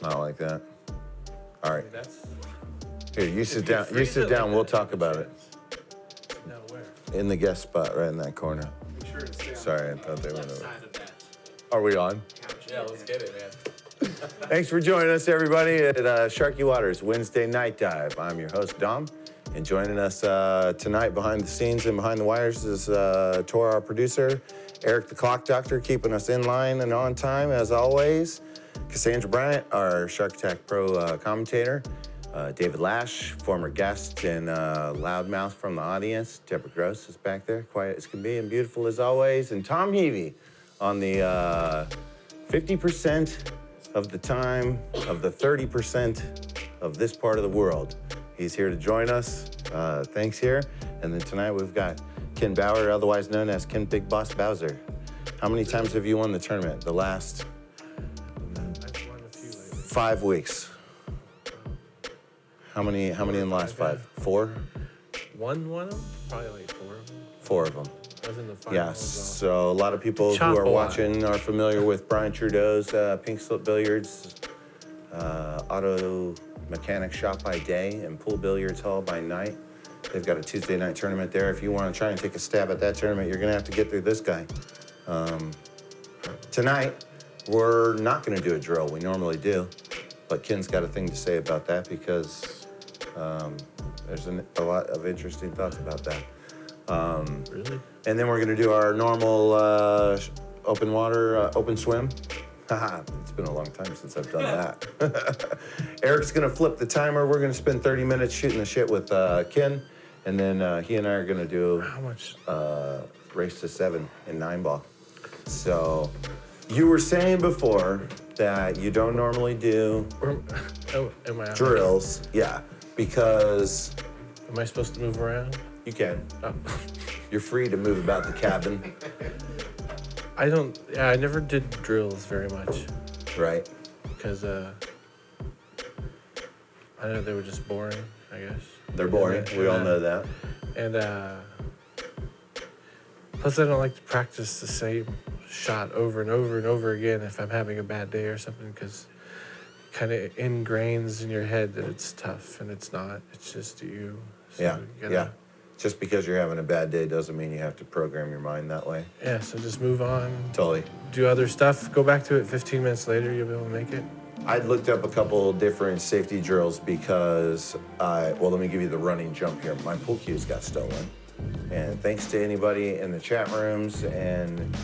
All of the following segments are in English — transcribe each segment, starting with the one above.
Not like that. All right. That's Here, you sit down. You sit down. We'll talk about it. no where. In the guest spot, right in that corner. Make sure it's down. Sorry, I thought they were. Left side of that Are we on? couch. Yeah, let's get it, man. Thanks for joining us, everybody, at Sharky Waters Wednesday Night Dive. I'm your host, Dom, and joining us tonight behind the scenes and behind the wires is Tor, our producer, Eric, the Clock Doctor, keeping us in line and on time, as always, Cassandra Bryant, our Shark Attack Pro commentator, David Lash, former guest and loudmouth from the audience, Deborah Gross is back there, quiet as can be and beautiful as always, and Tom Heavey on the 50% of the time of the 30% of this part of the world. He's here to join us. Thanks here. And then tonight we've got Ken Bauer, otherwise known as Ken Big Boss Bowser. How many times have you won the tournament? The last I've won a few lately. 5 weeks. How many in the last 5? 4? One of them? Probably like 4 of them. 4 of them. I was in the final. Yes, so a lot of people Chop who are a lot. watching are familiar with Brian Trudeau's Pink Slip Billiards, auto mechanic shop by day and pool billiards hall by night. They've got a Tuesday night tournament there. If you want to try and take a stab at that tournament, you're going to have to get through this guy. Tonight, we're not going to do a drill. We normally do, but Ken's got a thing to say about that because there's a lot of interesting thoughts about that. Really? And then we're gonna do our normal open water, open swim. Haha, it's been a long time since I've done that. Eric's gonna flip the timer. We're gonna spend 30 minutes shooting the shit with Ken. And then he and I are gonna do How much? race to 7 in 9 ball. So you were saying before that you don't normally do Oh, am I? drills. Yeah, because Am I supposed to move around? you can. Oh. You're free to move about the cabin, I don't. Yeah, I never did drills very much right? because I know they were just boring. I guess. They're boring. We all know that. And plus, I don't like to practice the same shot over and over and over again if I'm having a bad day or something, because it kind of ingrains in your head that it's tough, and it's not. It's just you. So Yeah, you gotta, yeah. Just because you're having a bad day doesn't mean you have to program your mind that way. Yeah, so just move on. Totally. Do other stuff. Go back to it 15 minutes later. You'll be able to make it. I looked up a couple different safety drills because well, let me give you the running jump here. My pool cues got stolen. And thanks to anybody in the chat rooms and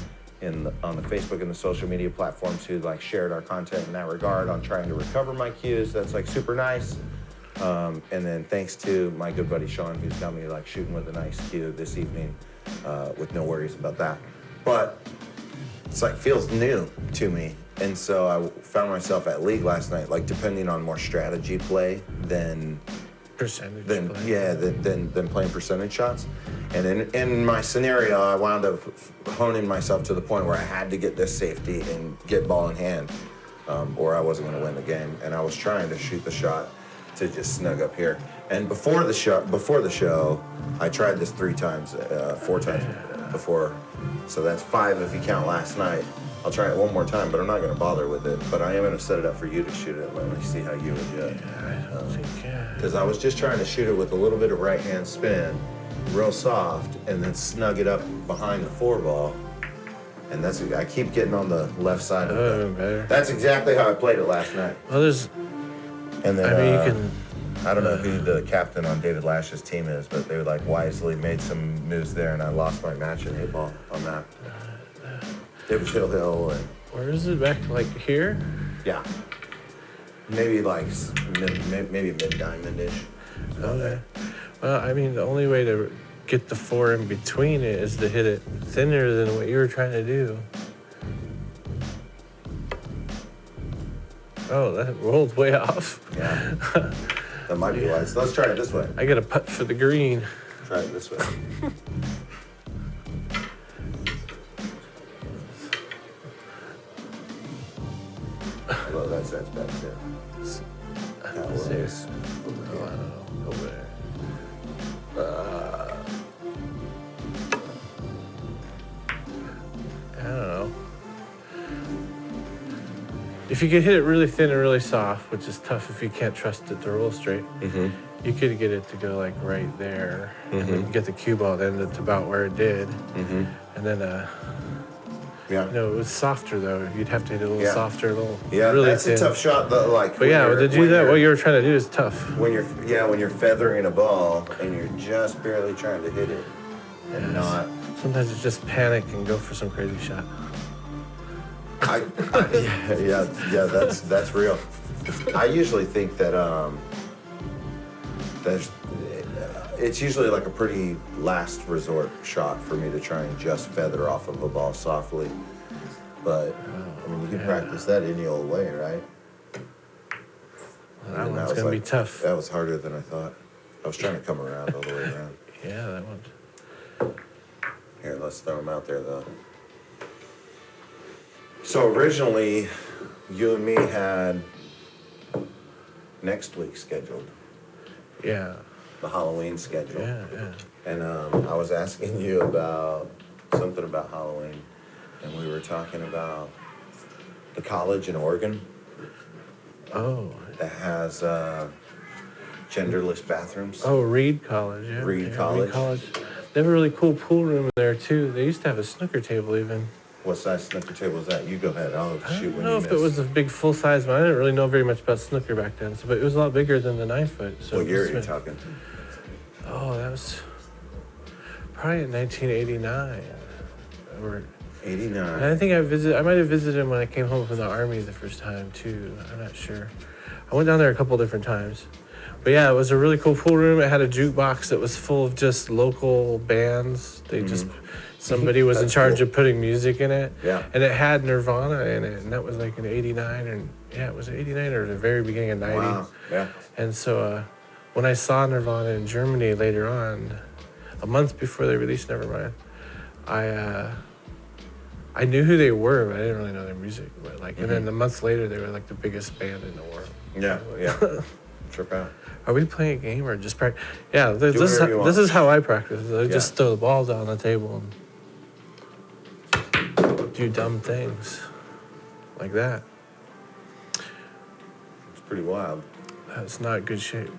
on the Facebook and the social media platforms who shared our content in that regard on trying to recover my cues. That's super nice. And then thanks to my good buddy Sean, who's got me shooting with a nice cue this evening with no worries about that. But it's feels new to me. And so I found myself at league last night, depending on more strategy play than Percentage. than play. playing percentage shots. And in my scenario, I wound up honing myself to the point where I had to get this safety and get ball in hand, or I wasn't going to win the game. And I was trying to shoot the shot to just snug up here. And before the show, I tried this 3 times, 4 times before. So that's 5 if you count last night. I'll try it one more time, but I'm not going to bother with it. But I am going to set it up for you to shoot it. Let me see how you would do it. I don't think. Yeah. Because I was just trying to shoot it with a little bit of right hand spin, real soft, and then snug it up behind the 4 ball. And I keep getting on the left side of it. Better. That's exactly how I played it last night. Well, there's. And then I mean, you can. I don't know who the captain on David Lash's team is, but they wisely made some moves there, and I lost my match in 8 ball on that. It was Hill and Where is it back? Here? yeah, maybe maybe mid diamond-ish. Okay. Well, I mean, the only way to get the 4 in between it is to hit it thinner than what you were trying to do. Oh, that rolled way off. Yeah, that might be wise. Let's try it this way. I got a putt for the green. Try it this way. Well, that's bad too. That was. Serious. Oh, I don't know. Over there. I don't know. if you could hit it really thin and really soft, which is tough if you can't trust it to roll straight, you could get it to go like right there, and then get the cue ball then to about where it did, and then Yeah. you know, it was softer though. You'd have to hit it a little softer, a little really that's thin. a tough shot. Though, like, But yeah, to do that, what you were trying to do is tough. When you're feathering a ball and you're just barely trying to hit it, and not. Sometimes it's just panic and go for some crazy shot. Yeah, that's real. I usually think that it's usually like a pretty last resort shot for me to try and just feather off of a ball softly. But I mean, you can practice that any old way, right? That one's gonna be tough. That was harder than I thought. I was trying to come around all the way around. Yeah, that one. Here, let's throw them out there though. So originally, you and me had next week scheduled. Yeah. The Halloween schedule. Yeah. And I was asking you about something about Halloween, and we were talking about the college in Oregon. Oh. That has genderless bathrooms. Oh, Reed College, yeah. Reed College. They have a really cool pool room there too. They used to have a snooker table even. What size snooker table is that? You go ahead. I'll shoot when you miss. I don't know if it was a big full size one. I didn't really know very much about snooker back then, but it was a lot bigger than the 9-foot. So what year are you talking? Oh, that was probably in 1989 or 89. I think I might have visited him when I came home from the Army the first time too. I'm not sure. I went down there a couple different times. But yeah, it was a really cool pool room. It had a jukebox that was full of just local bands. They just somebody was in charge of putting music in it. Yeah. And it had Nirvana in it, and that was like in '89, and yeah, it was '89 or the very beginning of '90s. Wow. Yeah. And so when I saw Nirvana in Germany later on, a month before they released Nevermind, I knew who they were, but I didn't really know their music. But like, and then a month later, they were like the biggest band in the world. Yeah. Trip out. Are we playing a game or just practice? Yeah, this want. is how I practice. I just throw the balls on the table and do dumb things like that. It's pretty wild. That's not good shape.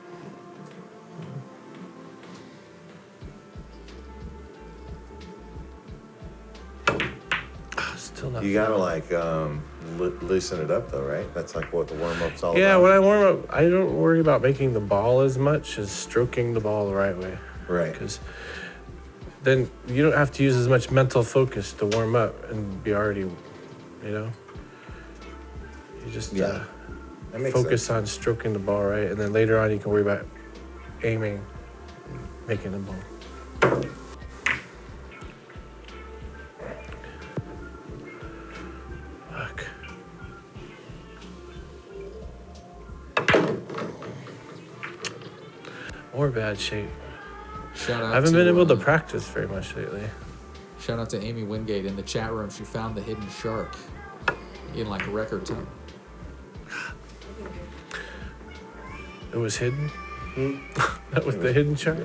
Still not. You gotta like loosen it up though, right? That's like what the warm-up's all about. Yeah, when I warm up, I don't worry about making the ball as much as stroking the ball the right way. Right. Because then you don't have to use as much mental focus to warm up and be already, you know? You just That makes focus sense. on stroking the ball right, and then later on you can worry about aiming, making the ball. Fuck. Or bad shape. Shout out I haven't been able to uh, practice very much lately. Shout out to Amy Wingate in the chat room. She found the hidden shark in like record time. It was hidden? That was the hidden shark?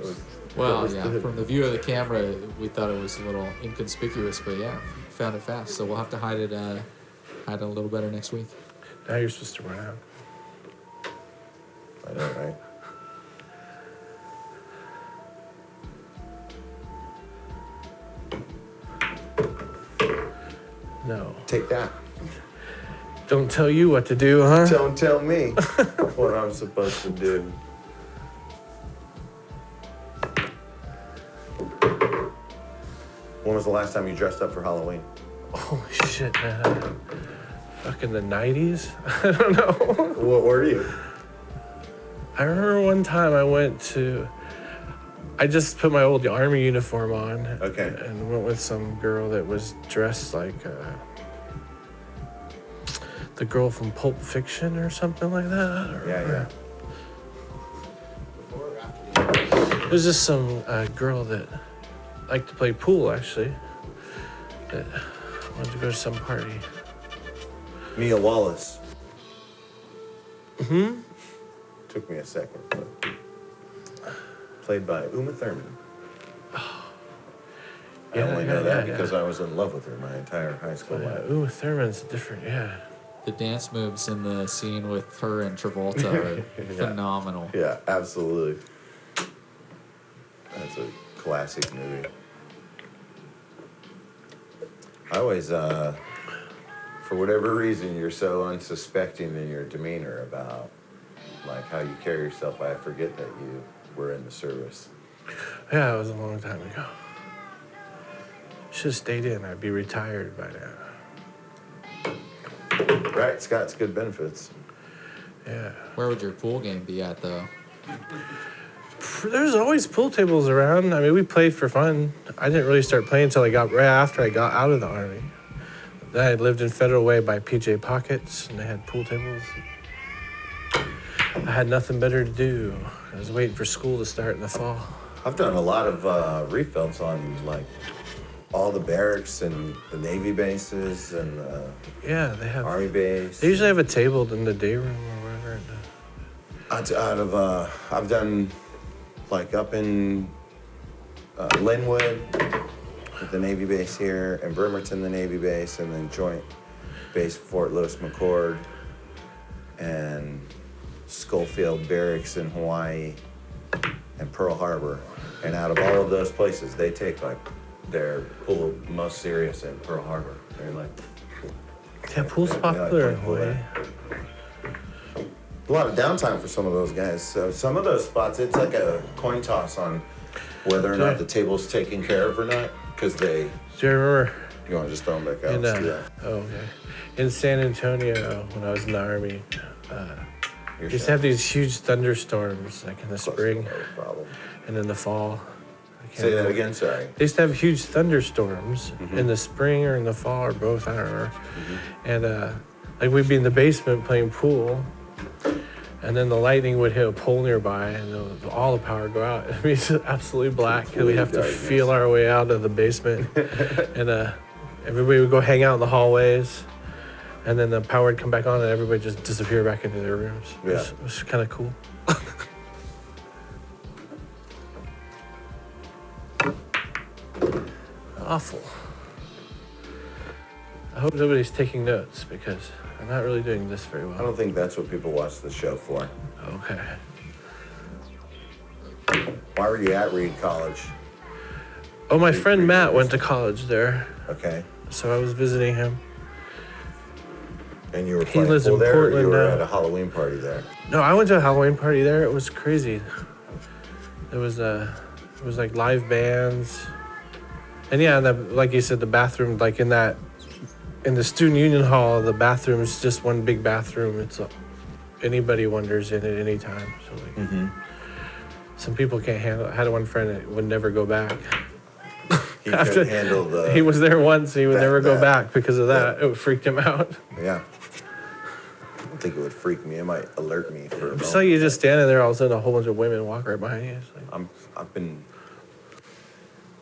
Well, yeah, from the view of the camera, we thought it was a little inconspicuous, but yeah, found it fast. So we'll have to hide it a little better next week. Now you're supposed to run out. I know, right? No. Take that. Don't tell you what to do, huh? Don't tell me what I'm supposed to do. When was the last time you dressed up for Halloween? Holy shit, man. Fucking the 90s? I don't know. What were you? I remember one time I just put my old army uniform on. Okay. And went with some girl that was dressed like the girl from Pulp Fiction or something like that. I don't remember. Yeah. It was just some girl that liked to play pool, actually, that wanted to go to some party. Mia Wallace. Mm-hmm. Took me a second, but played by Uma Thurman. I only know that because I was in love with her my entire high school life. Uma Thurman's different, yeah. The dance moves in the scene with her and Travolta are phenomenal. Yeah, absolutely. That's a classic movie. I always, for whatever reason, you're so unsuspecting in your demeanor about like how you carry yourself. I forget that you were in the service. Yeah, it was a long time ago. Should have stayed in. I'd be retired by now. Right, it's got its good benefits. Yeah. Where would your pool game be at, though? There's always pool tables around. I mean, we played for fun. I didn't really start playing until right after I got out of the Army. Then I lived in Federal Way by PJ Pockets, and they had pool tables. I had nothing better to do. I was waiting for school to start in the fall. I've done a lot of refills on like all the barracks and the Navy bases and Yeah, they have. Army base. They usually have a table in the day room or whatever. I've done like up in Linwood at the Navy base here, and Bremerton, the Navy base, and then Joint Base Fort Lewis McChord, and Schofield Barracks in Hawaii, and Pearl Harbor. And out of all of those places, they take like their pool most serious in Pearl Harbor. They're like, Yeah, pool's popular in Hawaii. A lot of downtime for some of those guys. So some of those spots, it's like a coin toss on whether or not the table's taken care of or not. Because they. Do you remember? You want to just throw them back out? In, Let's do that. oh, okay. In San Antonio, when I was in the Army, Your we used to shot. have these huge thunderstorms, like in the spring No problem. and in the fall. I can't Say that remember. again, sorry. They used to have huge thunderstorms in the spring or in the fall or both, I don't remember. And like we'd be in the basement playing pool, and then the lightning would hit a pole nearby, and all the power would go out. It'd be absolutely black, and we'd have to Darkness. feel our way out of the basement. And everybody would go hang out in the hallways, and then the power would come back on, and everybody just disappear back into their rooms. It was kind of cool. Awful. I hope nobody's taking notes because I'm not really doing this very I well. don't think that's what people watch the show for. Okay. Why were you at Reed College? Oh, my friend Matt went to college there, Okay. so I was visiting him. And you were He playing lives pool in there, or you Portland were now. at a Halloween party there? No, I went to a Halloween party there. It was crazy. It was like live bands, and yeah, and like you said, the bathroom, like in the student union hall, the bathroom is just one big bathroom. It's anybody wanders in at any time. So like, some people can't handle it. I had one friend that would never go back. He couldn't handle the. He was there once. He would never go that- back because of that. It freaked him out. Yeah. I don't think it would freak me. It might alert me for a It's moment. like you're just standing there, all of a sudden a whole bunch of women walk right behind you. It's like,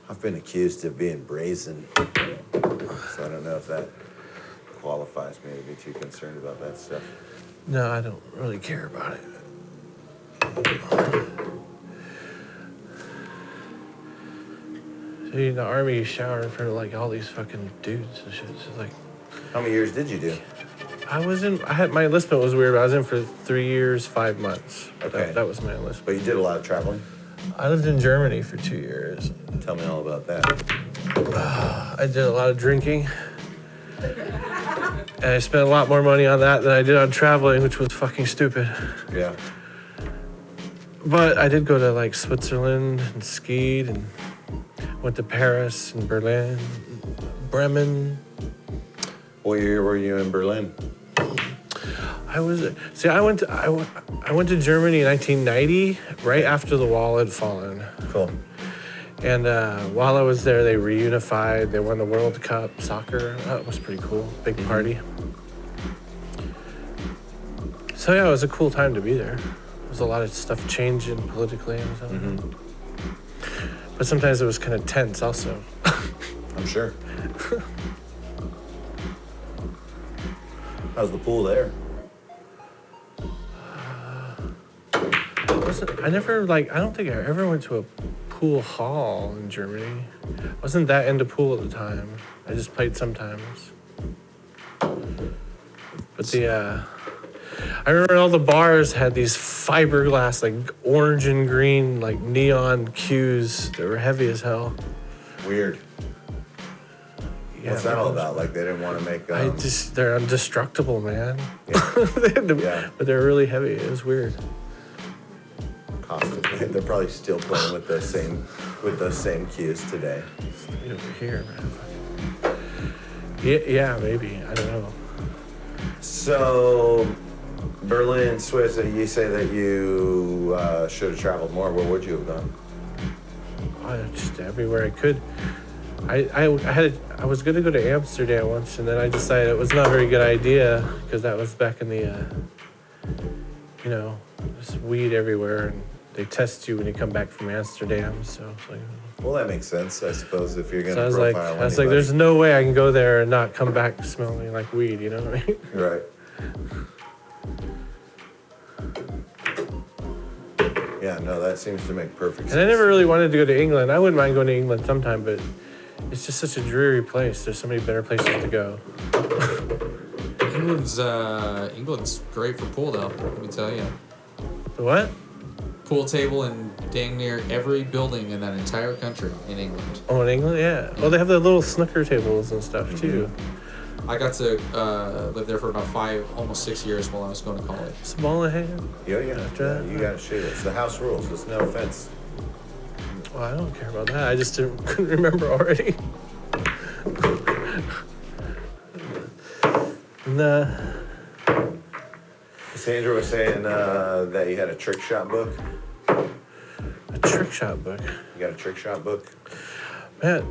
I've been accused of being brazen, so I don't know if that qualifies me to be too concerned about that stuff. no, I don't really care about it. So in the Army, you shower in front of like all these fucking dudes and shit. It's like How many years did you do? my enlistment was weird. But I was in for 3 years, 5 months. Okay. That was my enlistment. But you did a lot of traveling. I lived in Germany for 2 years. Tell me all about that. I did a lot of drinking. And I spent a lot more money on that than I did on traveling, which was fucking stupid. Yeah. But I did go to like Switzerland and skied and went to Paris and Berlin, Bremen. What year were you in Berlin? I went to Germany in 1990, right after the wall had fallen. Cool. And while I was there, they reunified. They won the World Cup soccer. That was pretty cool. Big party. So yeah, it was a cool time to be there. There was a lot of stuff changing politically and stuff. But sometimes it was kind of tense also. I'm sure. How's the pool there? I don't think I ever went to a pool hall in Germany. I wasn't that into pool at the time. I just played sometimes. But I remember all the bars had these fiberglass, like orange and green, like neon cues that were heavy as hell. Weird. Yeah, What's that all about? Like they didn't want to make. They're indestructible, man. Yeah. But they're really heavy. It was weird. Costume. They're probably still playing with those same cues today. Over here, man. Yeah, maybe. I don't know. So, Berlin, Swiss. You say that you should have traveled more. Where would you have gone? Just everywhere I could. I was gonna go to Amsterdam once, and then I decided it was not a very good idea because that was back in the, there's weed everywhere, and they test you when you come back from Amsterdam. So it's like, Well, that makes sense, I suppose, if you're so gonna profile I was like, there's no way I can go there and not come back smelling like weed. You know what I mean? Right. Yeah, no, that seems to make perfect sense. And I never really wanted to go to England. I wouldn't mind going to England sometime, but it's just such a dreary place. There's so many better places to go. England's great for pool though. Let me tell you. What? Pool table in dang near every building in that entire country in England. Oh, in England, yeah. Well, they have the little snooker tables and stuff too. I got to live there for about almost 6 years while I was going to college. It's a ball in hand. Yeah. After that, You gotta shoot it. It's the house rules. It's no offense. Well, I don't care about that. I just couldn't remember already. Sandra was saying that you had a trick shot book. A trick shot book. You got a trick shot book? Man,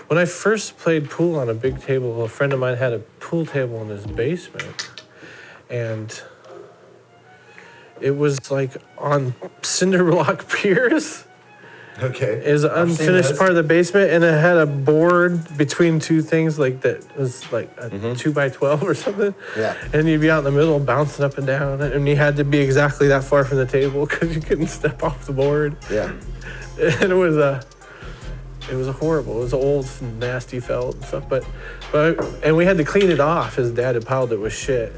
when I first played pool on a big table, a friend of mine had a pool table in his basement. And it was like on cinder block piers. Okay. It was an unfinished part of the basement, and it had a board between two things like that was like a 2x12 or something. Yeah. And you'd be out in the middle bouncing up and down, and you had to be exactly that far from the table because you couldn't step off the board. Yeah. And it was horrible. It was old, nasty felt and stuff. But we had to clean it off. His dad had piled it with shit.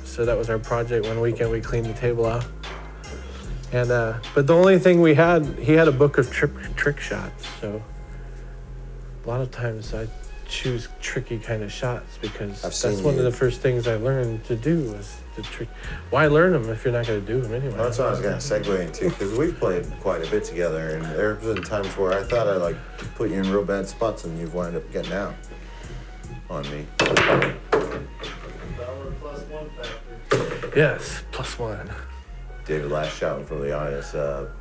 So that was our project. One weekend we cleaned the table off. And but the only thing he had a book of trick shots. So a lot of times I choose tricky kind of shots because that's one of the first things I learned to do was the trick. Why learn them if you're not going to do them anyway? Well, that's what I was going to segue into because we've played quite a bit together, and there have been times where I thought I like put you in real bad spots, and you've wound up getting out on me. Yes, +1. David last shot from the audience,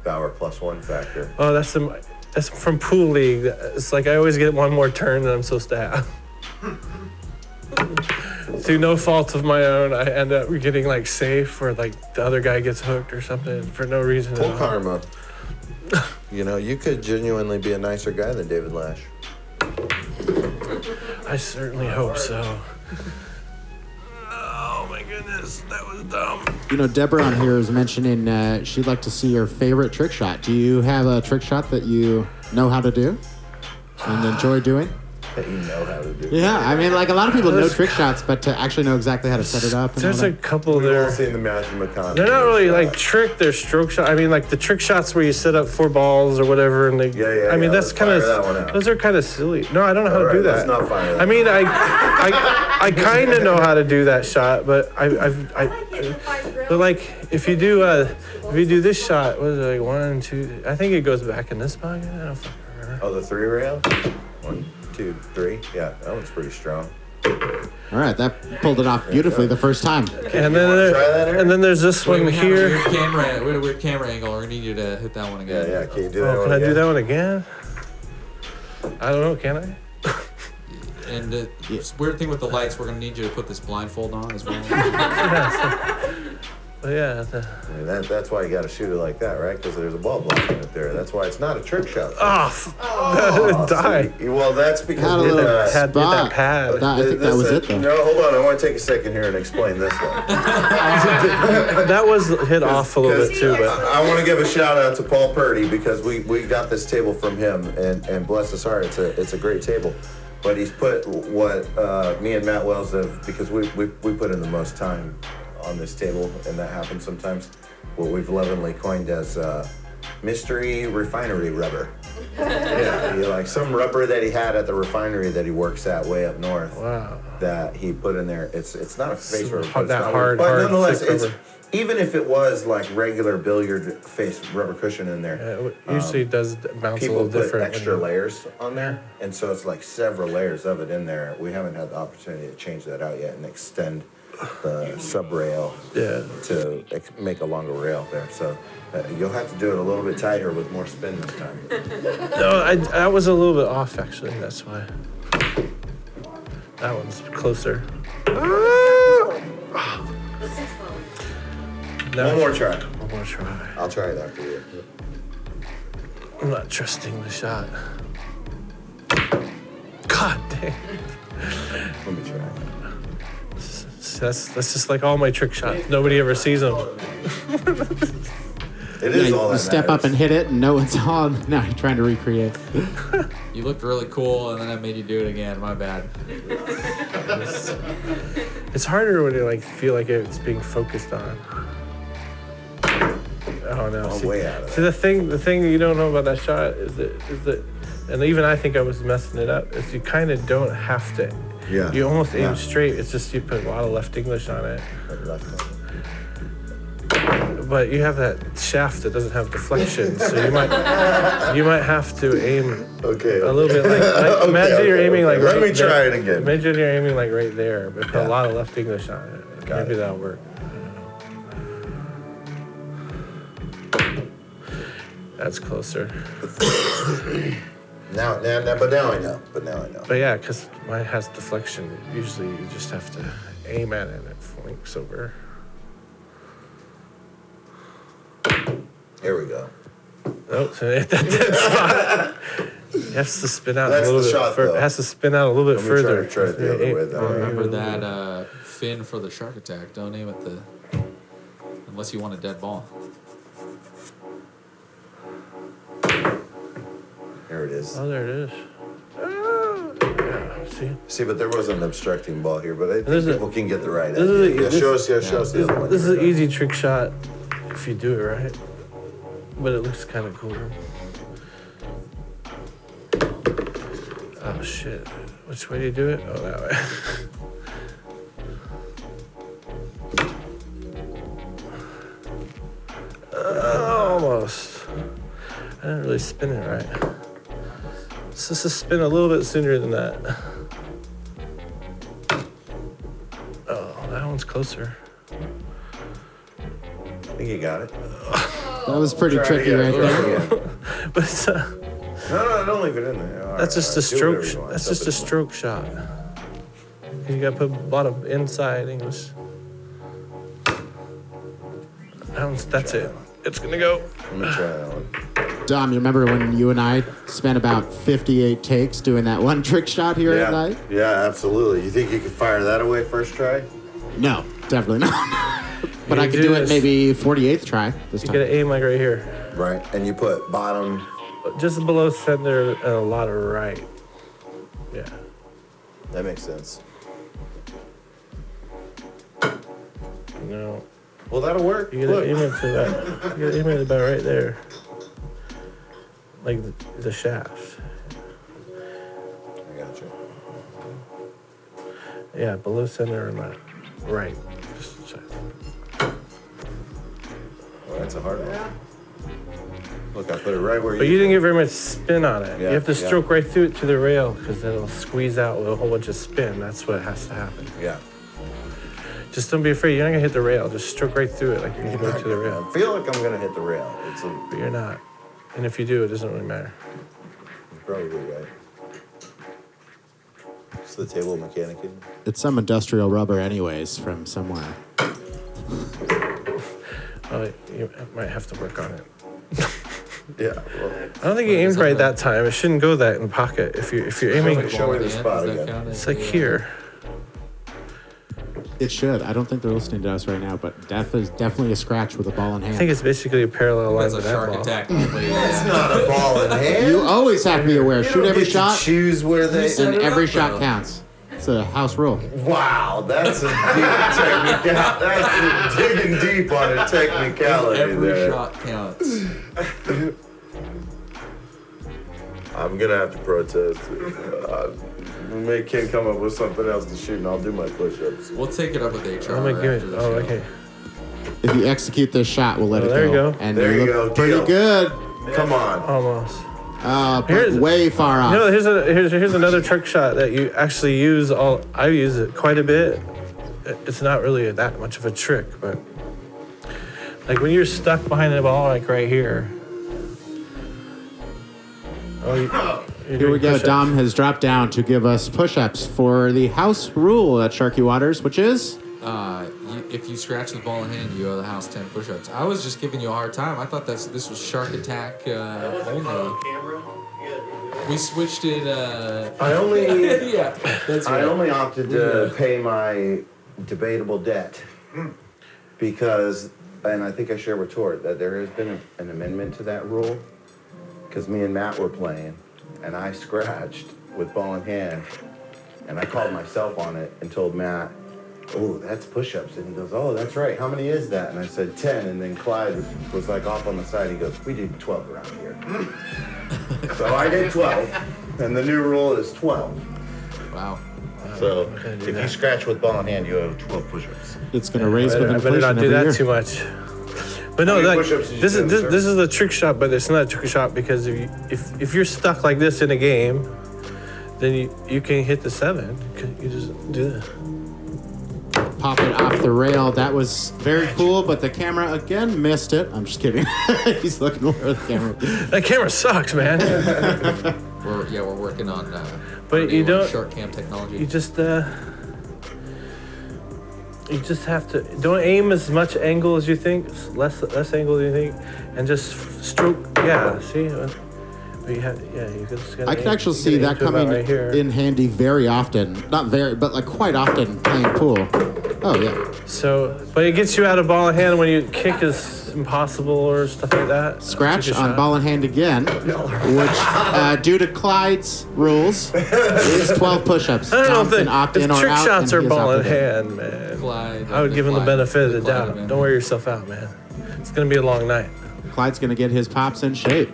Bauer +1 factor. Oh, that's from Pool League. It's like I always get one more turn than I'm supposed to have. Through no fault of my own, I end up getting like safe or like the other guy gets hooked or something for no reason Full at all. karma. You know, you could genuinely be a nicer guy than David Lash. I certainly hope so. Oh my goodness, that was dumb. You know, Deborah on here is mentioning she'd like to see your favorite trick shot. Do you have a trick shot that you know how to do and enjoy doing? That you know how to do. Yeah, I mean, like a lot of people know trick shots, but to actually know exactly how to set it up. And There's all a that. couple We've all there. seen the Matthew McConaughey. They're not really shot. like trick, they're stroke shot. I mean, like the trick shots where you set up 4 balls or whatever, and they. Yeah, I mean, that's let's kind of. fire that one out. Those are kind of silly. No, I don't know how All to do right, that. let's not fire that. I mean, I kind of know how to do that shot, but but like if you do this shot, what is it, like 1, 2? I think it goes back in this pocket. I don't fucking remember. Oh, the 3 rail? 1, 2, 3. Yeah, that one's pretty strong. All right, that pulled it off beautifully the first time. And wanna try that, Eric? then there's this Wait, one we have a here. weird camera angle. We're gonna need you to hit that one again. Yeah. Can you do that Oh, one can I do again? that one again? I don't know. Can I? And the weird thing with the lights, we're gonna need you to put this blindfold on as well. But yeah, And that's why you got to shoot it like that, right? Because there's a ball blocking it there. That's why it's not a trick shot. Die. Well, that's because Had a little Hit that spot. pad. I think that was it, though. No, hold on. I want to take a second here and explain this one. That was hit off a little bit too, but I want to give a shout out to Paul Purdy because we got this table from him, and bless his heart, it's a great table. But he's put what me and Matt Wells have, because we put in the most time on this table, and that happens sometimes, what we've lovingly coined as mystery refinery rubber. Yeah, like some rubber that he had at the refinery that he works at way up north. wow. That he put in there. It's not a face rubber. Hard- but it's that not- hard- but hard, nonetheless, thick it's rubber. even if it was like regular billiard face rubber cushion in there. It usually does bounce a People little put different. extra layers on there, and so it's like several layers of it in there. We haven't had the opportunity to change that out yet and extend the sub rail Yeah. to make a longer rail there. So you'll have to do it a little bit tighter with more spin this time. No, I was a little bit off actually. That's why. That one's closer. No, One more try. One more try. I'll try it after you. I'm not trusting the shot. God damn. Let me try. That's just like all my trick shots. Nobody ever sees them. It is all You that step up matters. and hit it, and no one's on. Now you're trying to recreate. You looked really cool, and then I made you do it again. My bad. It's harder when you like feel like it's being focused on. Oh no! I'm See, way out of see the thing you don't know about that shot is that, and even I think I was messing it up. Is you kind of don't have to. Yeah. You almost aim Yeah. straight. It's just you put a lot of left English on it. Left hand. But you have that shaft that doesn't have deflection, so you might have to aim Okay. a little bit like Okay, imagine you're okay, aiming okay. like Let right me try there. it again. Imagine you're aiming like right there, but put Yeah. a lot of left English on it. Got Maybe it. that'll work. That's closer. Now, but now I know. But now I know. But yeah, because mine has deflection. Usually you just have to aim at it and it flinks over. Here we go. Oh, so it hit that dead spot. It has to spin out That's a little the bit shot, further. though. It has to spin out a little bit Let me further. try it the other way, though. Remember that fin for the shark attack. Don't aim at the... Unless you want a dead ball. Here it is. Oh, there it is. Yeah, see? See, but there was an obstructing ball here, but I think This is a- people can get the right this is a- idea. Yeah, this- show us the other one. This is Here an we go. easy trick shot if you do it right. But it looks kind of cool. Oh shit. Which way do you do it? Oh, that way. Almost. I didn't really spin it right. Let's just spin a little bit sooner than that. Oh, that one's closer. I think you got it. That was pretty Try it tricky again, right try there. it again. But it's, No, don't leave it in there. All that's right, just all a right, do stroke. whatever you want. That's It's just a up to you. stroke shot. You gotta put a lot of inside English. That's it. It's gonna go. Let me try that one. Dom, you remember when you and I spent about 58 takes doing that one trick shot here at night? Yeah, absolutely. You think you could fire that away first try? No, definitely not. But I You could do do it this. maybe 48th try this You time. gotta aim like right here, Right. And you put bottom. just below center and a lot of right. Yeah. That makes sense. No. Well, that'll work. You gotta Look. aim it to that. You gotta aim it about right there, like the shaft. I got you. Yeah, below center and left. Right. Just check. Well, that's a hard one. Look, I put it right where But you didn't get very much spin on it. Yeah, You have to yeah. stroke right through it to the rail because then it'll squeeze out with a whole bunch of spin. That's what has to happen. Yeah. Just don't be afraid. You're not gonna hit the rail. Just stroke right through it like you're gonna go to the rail. I feel like I'm gonna hit the rail. It's But you're not. And if you do, it doesn't really matter. probably right. It's the table mechanic. It's some industrial rubber anyways from somewhere. Oh, you might have to work on it. Yeah. Well, I don't think you aimed right that time. It shouldn't go that in pocket. If you're aiming, Show me the Ball spot in, does that again. count as it's like a, here. It should. I don't think they're listening to us right now, but death is definitely a scratch with a ball in hand. I think it's basically a parallel line That's to a that shark ball. attack. Probably, It's not a ball in hand. You always have to be aware. You Shoot don't every get to shot, choose where they. and every up, shot though. counts. It's a house rule. Wow, that's a deep technicality. That's digging deep on a technicality Every there. shot counts. I'm gonna have to protest. Make Ken come up with something else to shoot, and I'll do my push-ups. We'll take it up with HR. I'm gonna give after it. the Oh, show. okay. If you execute this shot, we'll let Oh, it there you go. go. And There you look go. pretty Deal. good. Come on. Almost. But Here's- way far off. You know, here's another trick shot that you actually use. I use it quite a bit. It's not really that much of a trick, but like when you're stuck behind the ball, like right here. Oh, you're Here we doing go. push-ups. Dom has dropped down to give us push-ups for the house rule at Sharky Waters, which is If you scratch the ball in hand, you owe the house 10 push-ups. I was just giving you a hard time. I thought this was shark attack only. We switched it. I only, Yeah, that's I right. only opted to pay my debatable debt because, and I think I shared with Tort that there has been an amendment to that rule. Because me and Matt were playing, and I scratched with ball in hand, and I called myself on it and told Matt, "Oh, that's push-ups." And he goes, "Oh, that's right. How many is that?" And I said 10. And then Clyde was like off on the side. He goes, "We do 12 around here." So I did 12, and the new rule is 12. Wow. So gonna do if you that. scratch with ball in hand, you owe 12 push-ups. it's going to raise with I better inflation not do every that year. too much. But no, How many like push-ups did you this do in is the this is a trick shot, but it's not a trick shot because if you're stuck like this in a game, then you can hit the 7. You just do that. Pop it off the rail. That was very cool, but the camera again missed it. I'm just kidding. He's looking over the camera. That camera sucks, man. We're working on. But our you new, don't- short cam technology. You just have to don't aim as much angle as you think, less angle than you think, and just stroke. Yeah, see. But you just gotta I can aim- actually you see gotta aim that to about coming right here. in handy very often. Not very, but like quite often playing pool. Oh, yeah. So, but it gets you out of ball in hand when you kick is impossible or stuff like that. Scratch Take a on shot. ball in hand again, which, due to Clyde's rules, is 12 push-ups. I don't Dom know can opt in if or trick out, shots and are he has ball in opted in. hand, man. Clyde I would and give him the Clyde- benefit of the Clyde doubt. amendment. Don't wear yourself out, man. It's gonna be a long night. Clyde's going to get his pops in shape.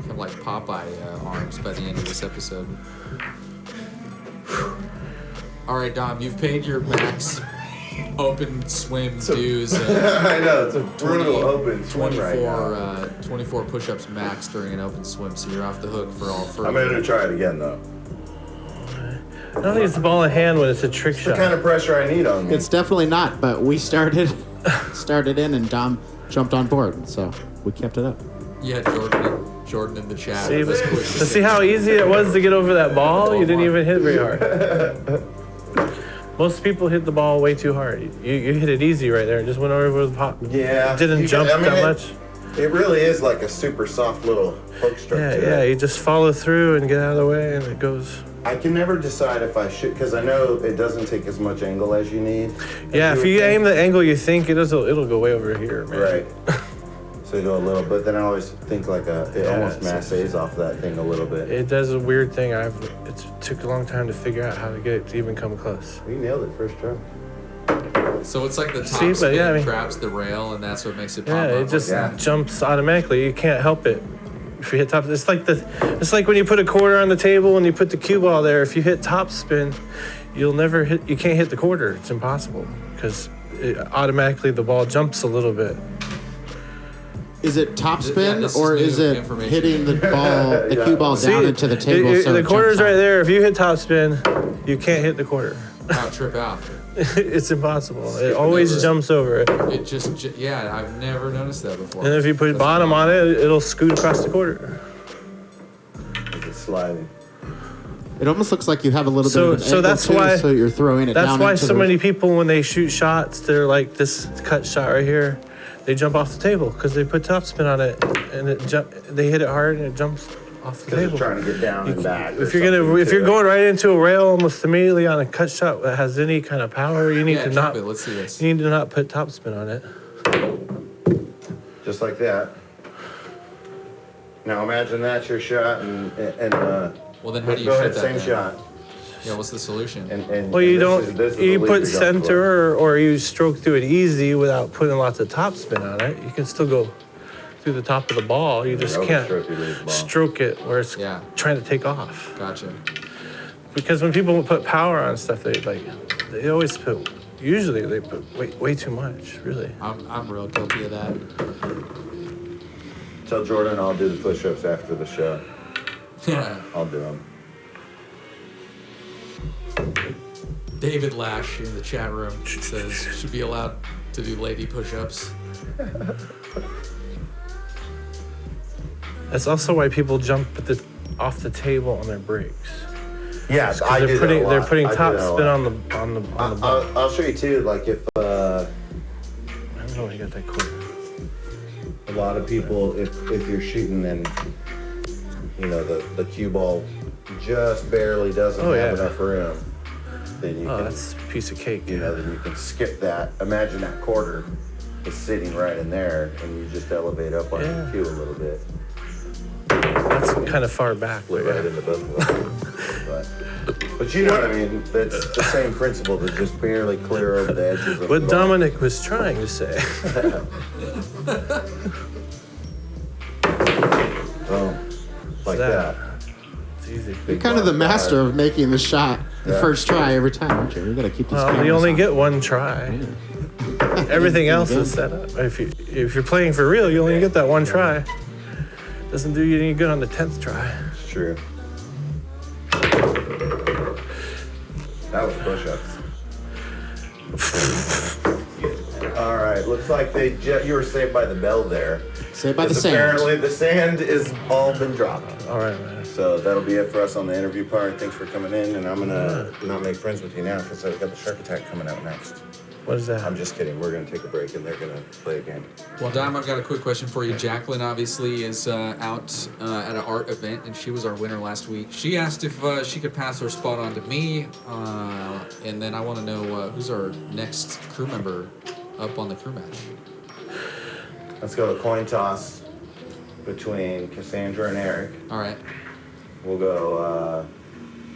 Have like Popeye arms by the end of this episode. All right, Dom, you've paid your max open swim dues. I know, it's a 20 brutal open swim right now. 24 push-ups max during an open swim, so you're off the hook for all I'm going to try it again, though. I don't think it's the ball in hand when it's a trick The shot. kind of pressure I need on me. It's definitely not, but we started in and Dom jumped on board, so we kept it up. Yeah, Jordan in the chat. See, was but, quick to see how easy it was to get over that ball, you didn't even hit very hard. Most people hit the ball way too hard. You hit it easy right there. It just went over the pop. Yeah. It didn't You jump got- I mean, that much. It really is like a super soft little hook stroke Yeah, to yeah. it. You just follow through and get out of the way, and it goes. I can never decide if I should, because I know it doesn't take as much angle as you need. Yeah, if you aim the angle you think it is, it'll go way over here, man. Right. So you go a little, but then I always think like it almost it's- massays off that thing a little bit. It does a weird thing. It took a long time to figure out how to get it to even come close. We nailed it first try. So it's like the top See, but spin yeah, I mean- grabs the rail, and that's what makes it pop Yeah, up. it just Yeah. jumps automatically. You can't help it. If you hit top, it's like when you put a quarter on the table and you put the cue ball there. If you hit top spin, you can't hit the quarter. It's impossible because automatically the ball jumps a little bit. Is it top spin this is or is new it information. hitting the ball, the cue ball down into the table? So the it quarter's jumps right off? there. If you hit top spin, you can't hit the quarter. Out, trip out. It's impossible. It always over. jumps over it. It yeah, I've never noticed that before. And if you put That's bottom wild. on it, it'll scoot across the quarter. Is it sliding? It almost looks like you have a little bit of an So angle that's too, why. so you're throwing it That's down why into so the- many people, when they shoot shots, they're like this cut shot right here. They jump off the table because they put topspin on it, and they hit it hard and it jumps off the Because table. they're trying to get down and back. If you're going right into a rail almost immediately on a cut shot that has any kind of power, you need Yeah, to drop not. it. Let's see this. You need to not put topspin on it. Just like that. Now imagine that's your shot, and Well, then how do you go shoot ahead, that same then? shot. Yeah, what's the solution? And Well, you and don't. this is the You lead put you're going for. center or you stroke through it easy without putting lots of topspin on it. You can still go through the top of the ball. You just can't Stroke through the ball. stroke it where it's Yeah. trying to take off. Gotcha. Because when people put power on stuff, they always put. Usually they put way too much. Really. I'm real guilty of that. Tell Jordan I'll do the push-ups after the show. Yeah. I'll do them. David Lash in the chat room says should be allowed to do lady push-ups. That's also why people jump off the table on their breaks. Yeah, I do that a lot. They're putting I do top that a spin lot. on the ball. I'll show you too. Like if I don't know when you got that quick. a lot of people, if you're shooting and you know the cue ball just barely doesn't have yeah. enough room, then you Oh, can that's a piece of cake. you know then you can skip that. Imagine that quarter is sitting right in there, and you just elevate up on Yeah. your cue a little bit. That's kind of far back. Split but right yeah. into both of them. But you know what I mean? That's the same principle to just barely clear over the edges of the What ball. Dominic was trying to say. Boom. Like that. It's easy. You're kind of the master of making the shot the Yeah. first try every time, aren't you? You gotta keep these Well, you cameras only on. get one try. Everything else is set up. If you're playing for real, you only get that one try. Doesn't do you any good on the 10th try. It's true. That was push-ups. All right, looks like you were saved by the bell there. Saved by the 'Cause sand. Apparently the sand is all been dropped. All right, man. So that'll be it for us on the interview part. Thanks for coming in, and I'm gonna not make friends with you now because I've got the shark attack coming out next. What is that? I'm just kidding. We're gonna take a break and they're gonna play a game. Well, Dom, I've got a quick question for you. Jacqueline obviously is out at an art event, and she was our winner last week. She asked if she could pass her spot on to me, and then I want to know who's our next crew member up on the crew match. Let's go to coin toss between Cassandra and Eric. All right. We'll go.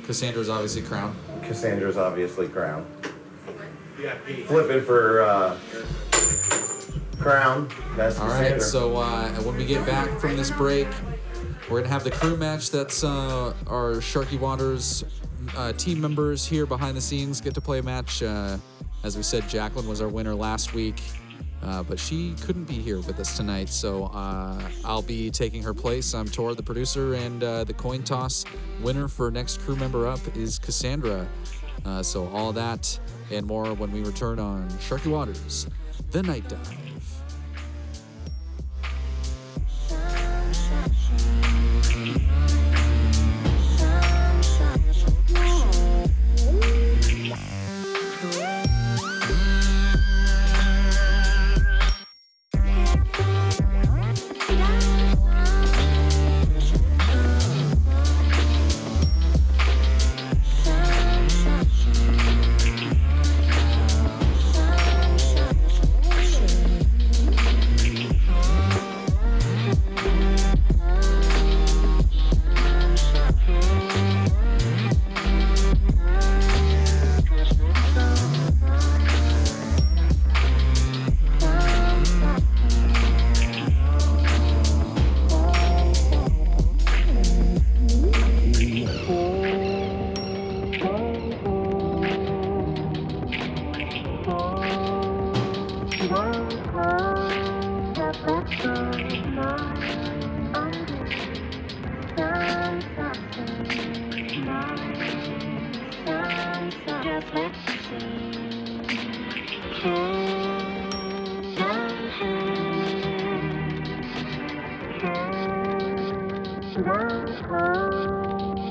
Cassandra's obviously crown. Cassandra's obviously crown. Flipping for crown. That's All Cassandra. right. So when we get back from this break, we're gonna have the crew match. That's our Sharky Waters team members here behind the scenes get to play a match. As we said, Jacqueline was our winner last week, but she couldn't be here with us tonight. So I'll be taking her place. I'm Tor, the producer, and the coin toss winner for next crew member up is Cassandra. So all that and more when we return on Sharky Waters, The Night Dive.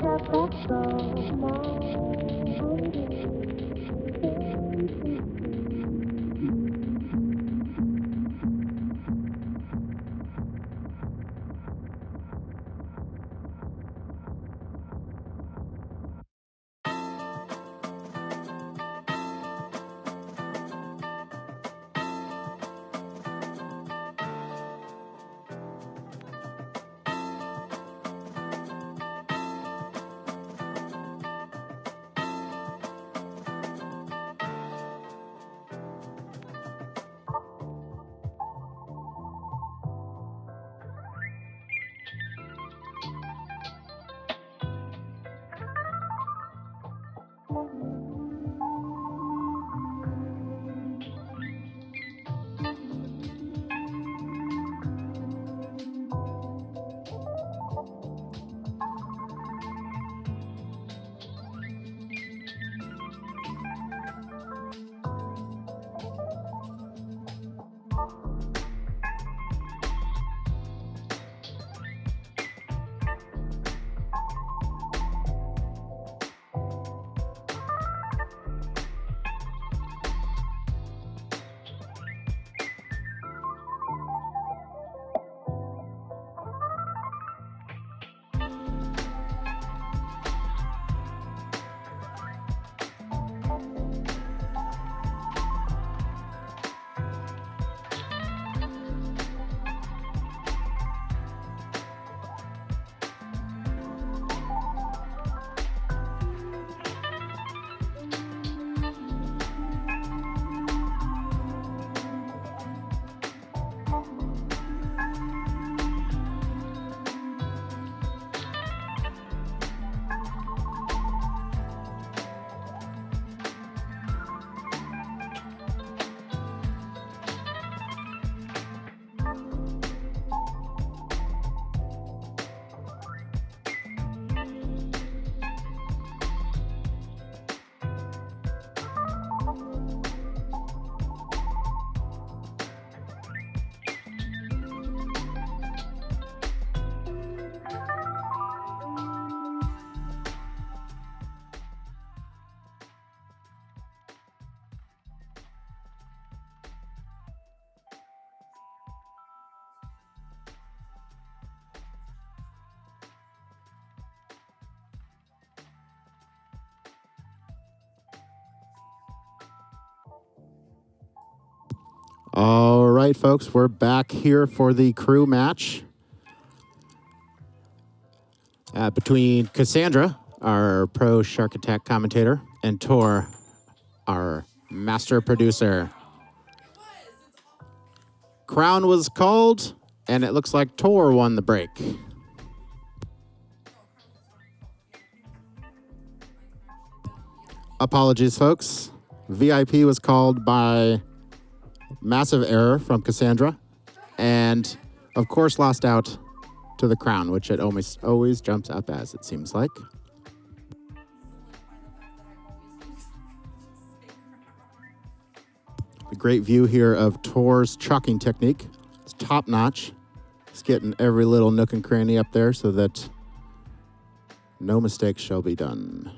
Just All right, folks, we're back here for the crew match between Cassandra, our pro Shark Attack commentator, and Tor, our master producer. Crown was called, and it looks like Tor won the break. Apologies, folks. VIP was called by massive error from Cassandra, and of course lost out to the Crown, which it always jumps up as, it seems like. The great view here of Tor's chalking technique. It's top notch. He's getting every little nook and cranny up there so that no mistakes shall be done.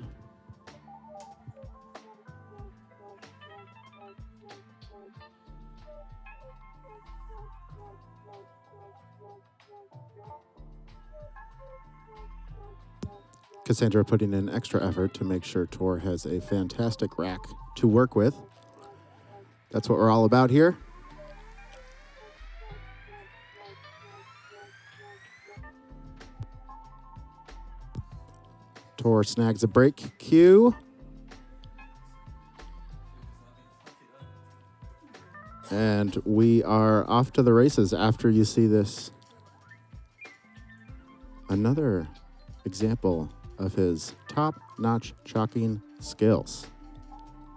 Cassandra putting in extra effort to make sure Tor has a fantastic rack to work with. That's what we're all about here. Tor snags a break cue. And we are off to the races after you see this. Another example of his top-notch chalking skills.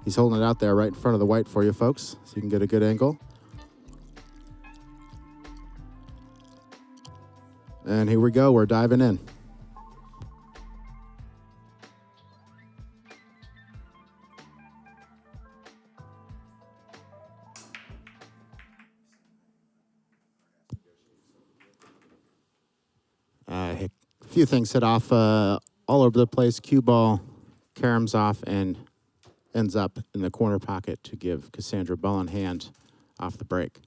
He's holding it out there right in front of the white for you folks, so you can get a good angle. And here we go, we're diving in. A few things hit off all over the place. Cue ball caroms off and ends up in the corner pocket to give Cassandra ball in hand off the break.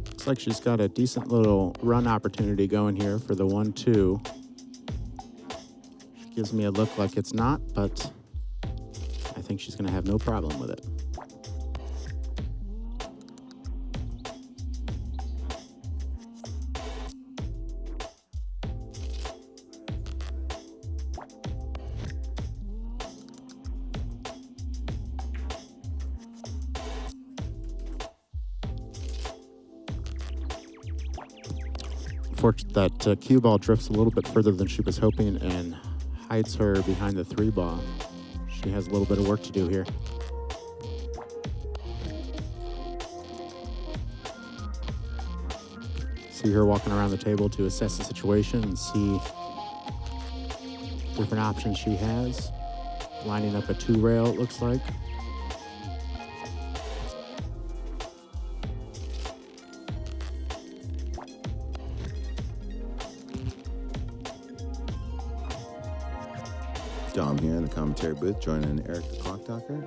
Looks like she's got a decent little run opportunity going here for the 1-2. She gives me a look like it's not, but I think she's going to have no problem with it. That cue ball drifts a little bit further than she was hoping and hides her behind the 3-ball. She has a little bit of work to do here. See her walking around the table to assess the situation and see different options she has. Lining up a 2-rail, it looks like. Dom here in the commentary booth, joining Eric the Clock Talker.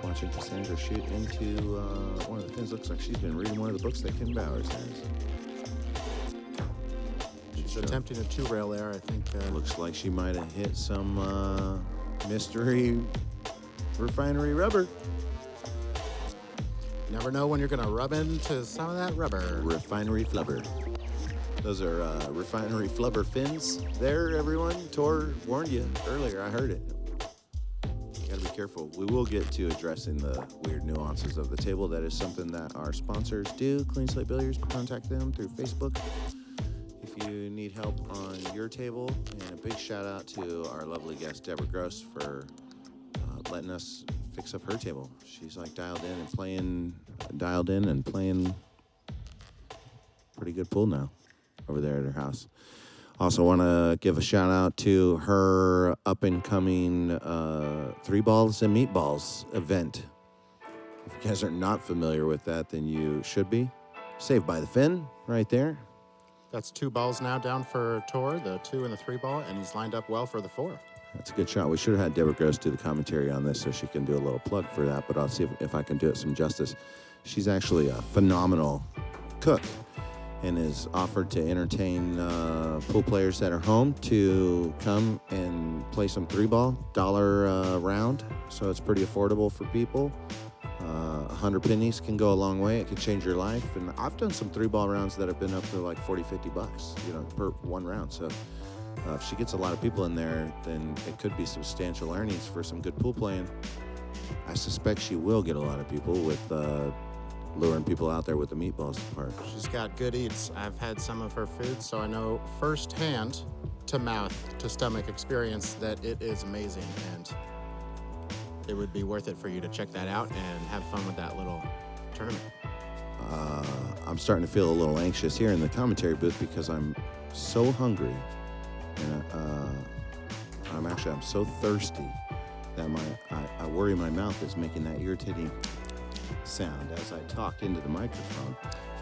Watching Cassandra shoot into one of the fins. Looks like she's been reading one of the books that Kim Bowers has. She's attempting a 2-rail there, I think. Looks like she might have hit some mystery refinery rubber. Never know when you're going to rub into some of that rubber. Refinery flubber. Those are refinery flubber fins. There, everyone. Tor warned you earlier. I heard it. You gotta be careful. We will get to addressing the weird nuances of the table. That is something that our sponsors do. Clean Slate Billiards. Contact them through Facebook if you need help on your table. And a big shout out to our lovely guest Deborah Gross for letting us fix up her table. She's like dialed in and playing pretty good pool now over there at her house. Also want to give a shout out to her up and coming 3 balls and meatballs event. If you guys are not familiar with that, then you should be. Saved by the Fin right there. That's 2 balls now down for Tor, the 2 and the 3 ball, and he's lined up well for the 4. That's a good shot. We should have had Deborah Gross do the commentary on this so she can do a little plug for that, but I'll see if I can do it some justice. She's actually a phenomenal cook and is offered to entertain pool players at her home to come and play some 3-ball, $1 round. So it's pretty affordable for people. 100 pennies can go a long way. It can change your life. And I've done some 3-ball rounds that have been up to like 40, 50 bucks, per one round. So if she gets a lot of people in there, then it could be substantial earnings for some good pool playing. I suspect she will get a lot of people with luring people out there with the meatballs part. She's got good eats. I've had some of her food, so I know firsthand to mouth to stomach experience that it is amazing, and it would be worth it for you to check that out and have fun with that little tournament. I'm starting to feel a little anxious here in the commentary booth because I'm so hungry, and I'm so thirsty that I worry my mouth is making that irritating sound as I talk into the microphone.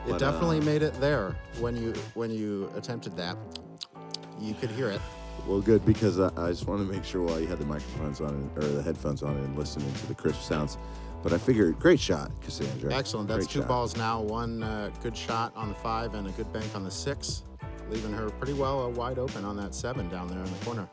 It definitely made it there when you attempted that. You could hear it. Well, good, because I just want to make sure while you had the microphones on or the headphones on and listening to the crisp sounds. But I figured, great shot, Cassandra. Excellent. That's great 2 shot. balls now. One good shot on the 5 and a good bank on the 6, leaving her pretty well wide open on that 7 down there in the corner.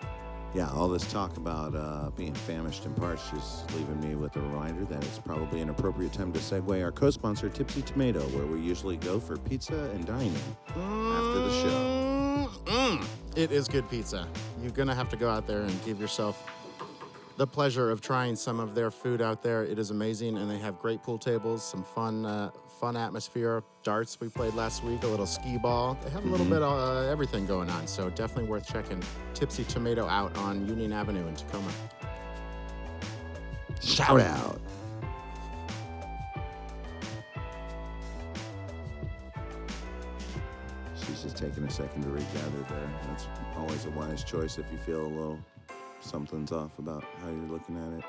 Yeah, all this talk about being famished in parts just leaving me with a reminder that it's probably an appropriate time to segue our co-sponsor, Tipsy Tomato, where we usually go for pizza and dining after the show. It is good pizza. You're going to have to go out there and give yourself the pleasure of trying some of their food out there. It is amazing, and they have great pool tables, some fun atmosphere. Darts we played last week, a little skee ball. They have a little bit of everything going on, so definitely worth checking Tipsy Tomato out on Union Avenue in Tacoma. Shout out. She's just taking a second to regather there. That's always a wise choice if you feel a little something's off about how you're looking at it.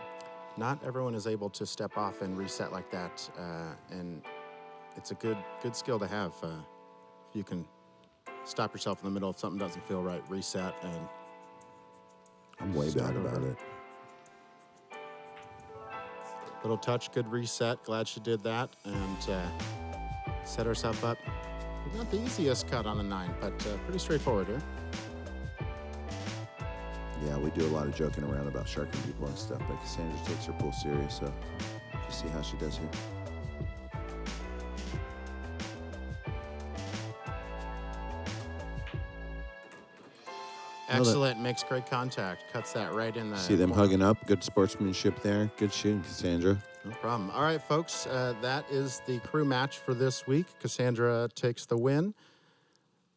Not everyone is able to step off and reset like that, and it's a good skill to have. If you can stop yourself in the middle if something doesn't feel right, reset, and I'm way bad about it. Little touch, good reset. Glad she did that and set herself up. Not the easiest cut on the 9, but pretty straightforward here. Yeah, we do a lot of joking around about sharking people and stuff, but Cassandra takes her pool serious, so just see how she does here. Excellent, makes great contact. Cuts that right in the See them corner. hugging up. Good sportsmanship there. Good shooting, Cassandra. No problem. All right, folks, that is the crew match for this week. Cassandra takes the win.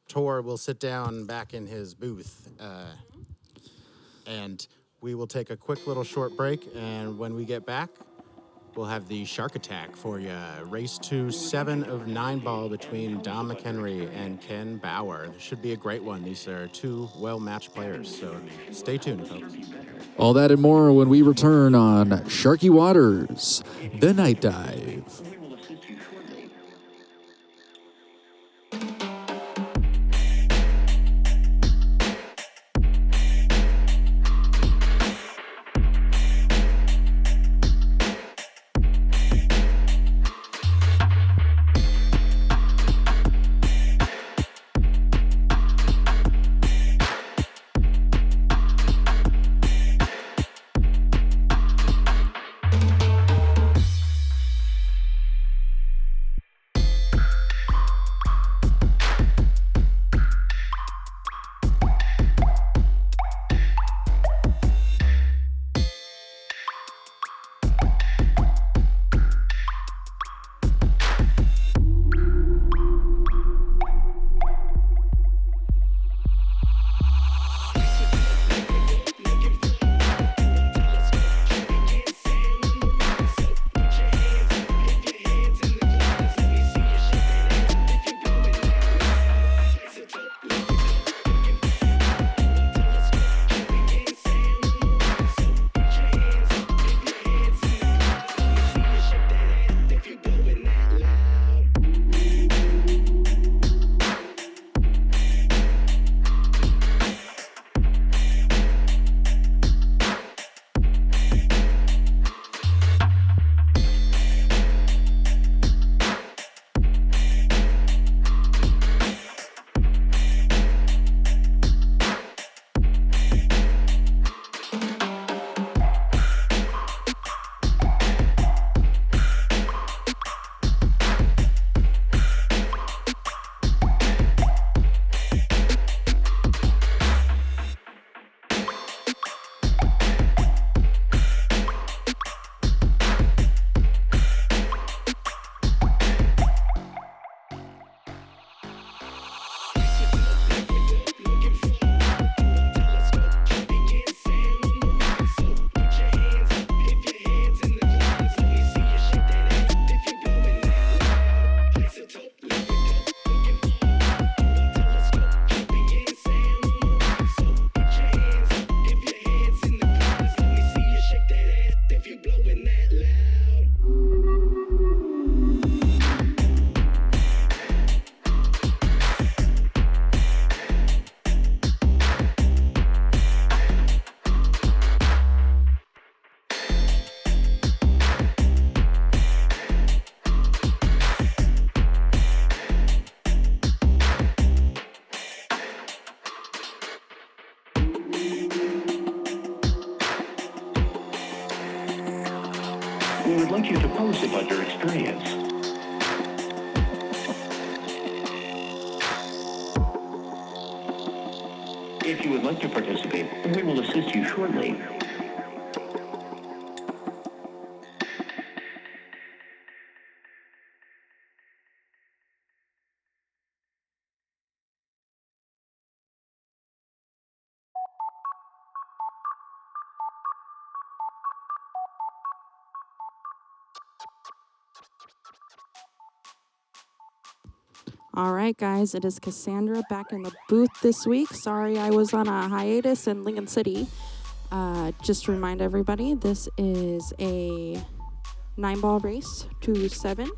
Tor will sit down back in his booth. And we will take a quick little short break, and when we get back, we'll have the Shark Attack for you. Race to 7 of 9 ball between Dom McHenry and Ken Bauer. This should be a great one. These are two well-matched players, so stay tuned, folks. All that and more when we return on Sharky Waters, The Night Dive. We would like you to post about your experience. If you would like to participate, we will assist you shortly. All right, guys, it is Cassandra back in the booth this week. Sorry I was on a hiatus in Lincoln City. Just to remind everybody, this is a 9-ball race to 7.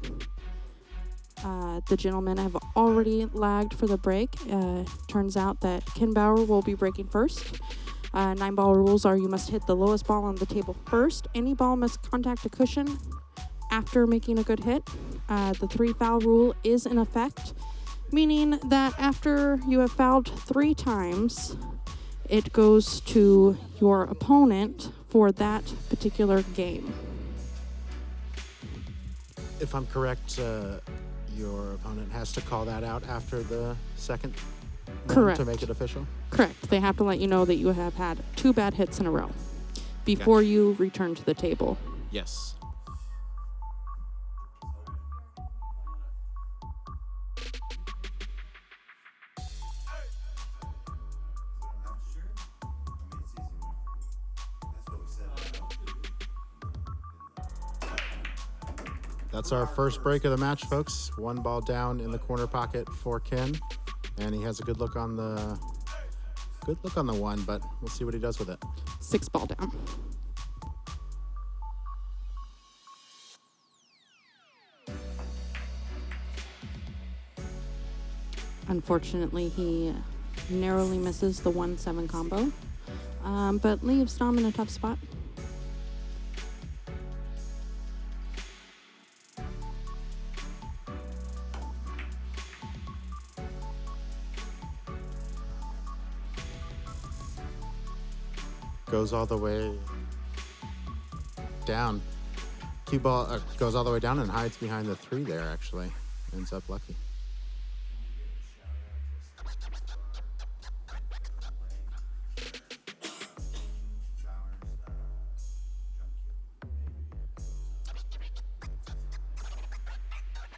The gentlemen have already lagged for the break. Turns out that Ken Bauer will be breaking first. 9-ball rules are you must hit the lowest ball on the table first. Any ball must contact a cushion after making a good hit. The 3-foul rule is in effect, meaning that after you have fouled 3 times, it goes to your opponent for that particular game. If I'm correct, your opponent has to call that out after the second one Correct. to make it official? Correct. They have to let you know that you have had 2 bad hits in a row before you return to the table. Yes. That's our first break of the match, folks. 1 ball down in the corner pocket for Ken, and he has a good look on the one, but we'll see what he does with it. 6 ball down. Unfortunately, he narrowly misses the 1-7 combo, but leaves Dom in a tough spot. Goes all the way down. Cue ball goes all the way down and hides behind the 3 there, actually. Ends up lucky.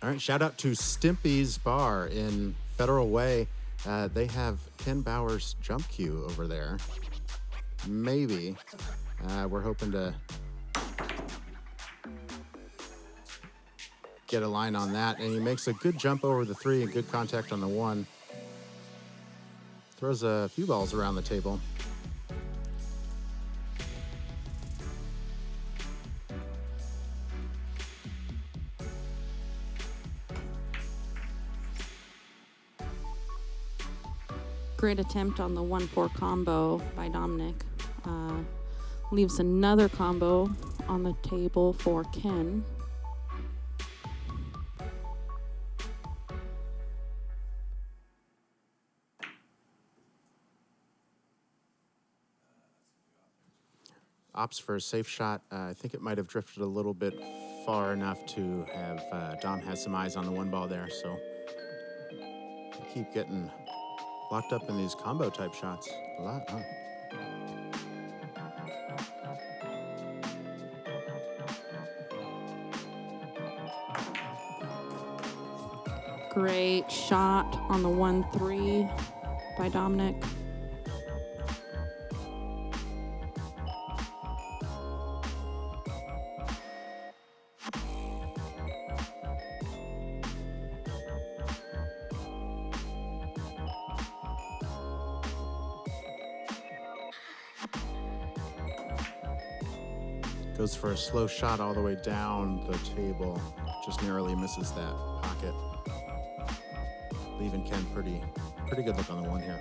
All right, shout out to Stimpy's Bar in Federal Way. They have Ken Bauer's jump cue over there. Maybe. We're hoping to get a line on that. And he makes a good jump over the 3 and good contact on the 1. Throws a few balls around the table. Great attempt on the 1-4 combo by Dominic. Leaves another combo on the table for Ken. Opts for a safe shot. I think it might have drifted a little bit far enough to have Dom has some eyes on the 1 ball there. So keep getting locked up in these combo type shots a lot, huh? Great shot on the 1-3 by Dominic. Goes for a slow shot all the way down the table. Just narrowly misses that pocket. Leaving Ken pretty good look on the 1 here.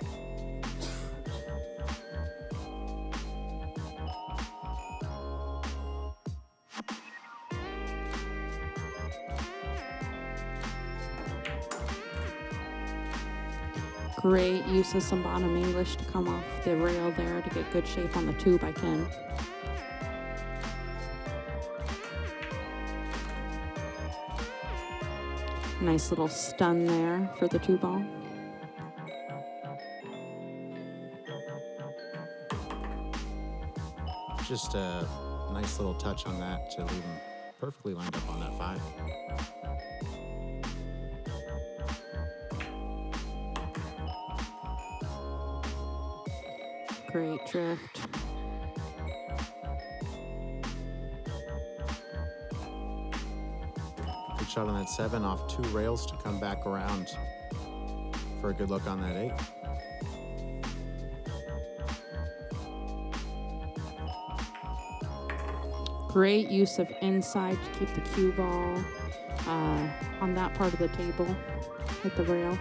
Great use of some bottom English to come off the rail there to get good shape on the 2 by Ken. Nice little stun there for the 2 ball. Just a nice little touch on that to leave him perfectly lined up on that 5. Great drift. Good shot on that 7 off 2 rails to come back around for a good look on that 8. Great use of inside to keep the cue ball on that part of the table. Hit the rail.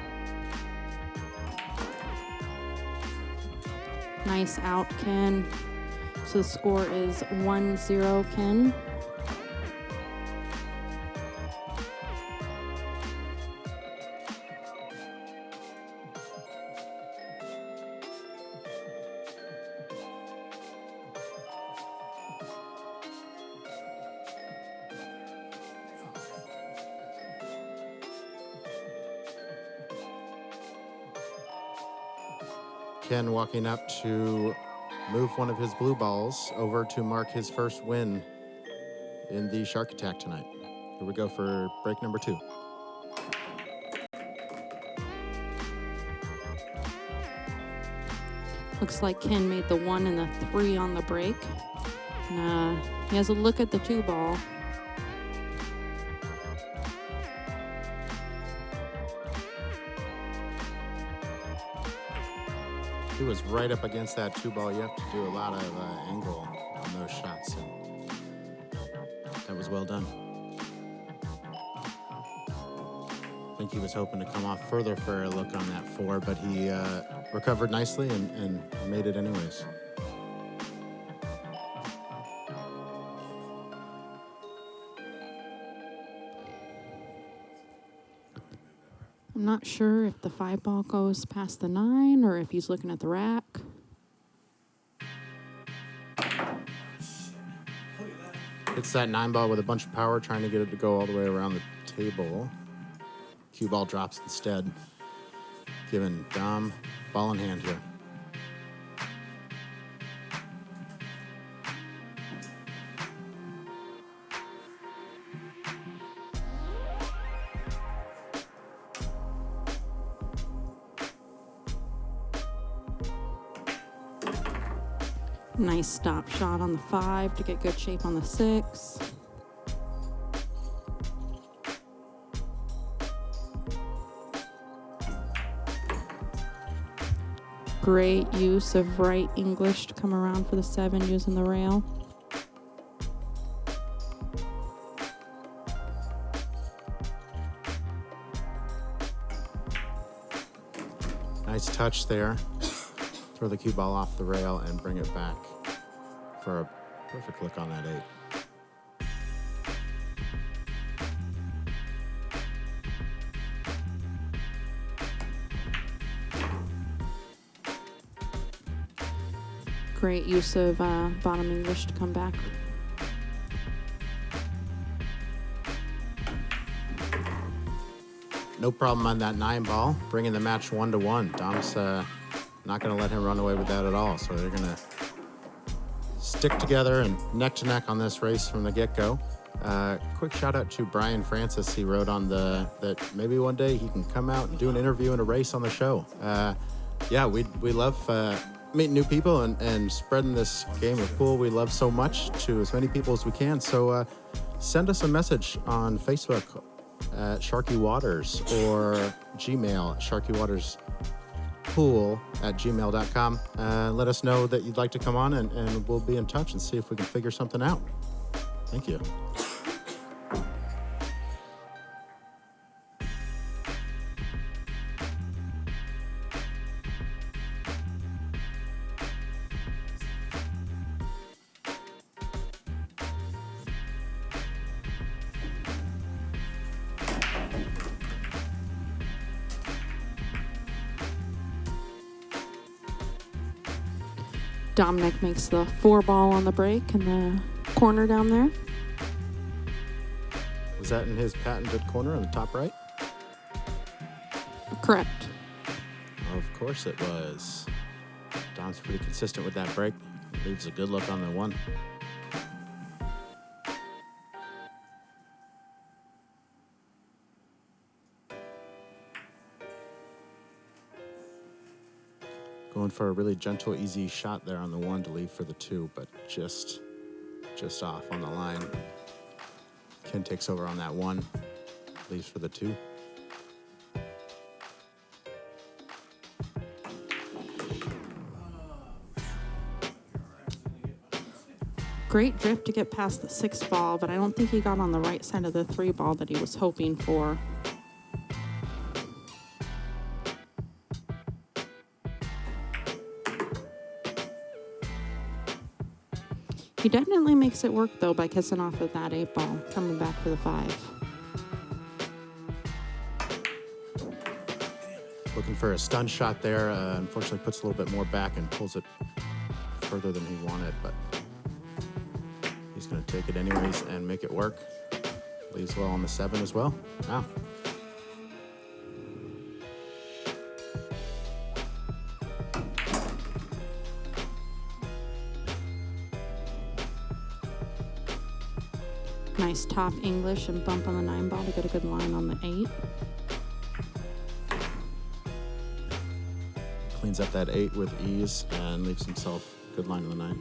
Nice out, Ken. So the score is 1-0, Ken. Ken walking up to move one of his blue balls over to mark his first win in the Shark Attack tonight. Here we go for break number 2. Looks like Ken made the 1 and the 3 on the break. And, he has a look at the 2 ball. was right up against that 2-ball. You have to do a lot of angle on those shots, and that was well done. I think he was hoping to come off further for a look on that 4, but he recovered nicely and made it anyways. I'm not sure if the 5-ball goes past the 9 or if he's looking at the rack. Hits that 9-ball with a bunch of power, trying to get it to go all the way around the table. Cue ball drops instead, giving Dom ball in hand here. Nice stop shot on the 5 to get good shape on the 6. Great use of right English to come around for the 7 using the rail. Nice touch there. Throw the cue ball off the rail and bring it back for a perfect look on that 8. Great use of bottom English to come back. No problem on that 9-ball, bringing the match 1-1. Dom's not going to let him run away with that at all, so they're going to stick together and neck to neck on this race from the get-go. Quick shout out to Brian Francis. He wrote on that maybe one day he can come out and do an interview and a race on the show. Yeah, we love meeting new people and spreading this game of pool we love so much to as many people as we can. So send us a message on Facebook at Sharky Waters or Gmail, sharkywaterspool@gmail.com. Let us know that you'd like to come on and we'll be in touch and see if we can figure something out. Thank you. Dominic makes the 4-ball on the break in the corner down there. Was that in his patented corner on the top right? Correct. Of course it was. Dom's pretty consistent with that break. Leaves a good look on the 1. Going for a really gentle, easy shot there on the 1 to leave for the 2, but just off on the line. Ken takes over on that 1, leaves for the 2. Great drift to get past the 6-ball, but I don't think he got on the right side of the 3-ball that he was hoping for. He definitely makes it work, though, by kissing off of that 8-ball, coming back for the 5. Looking for a stun shot there. Unfortunately, puts a little bit more back and pulls it further than he wanted, but he's going to take it anyways and make it work. Leaves well on the 7 as well. Wow. Nice top English and bump on the 9-ball to get a good line on the 8. Cleans up that 8 with ease and leaves himself a good line on the 9.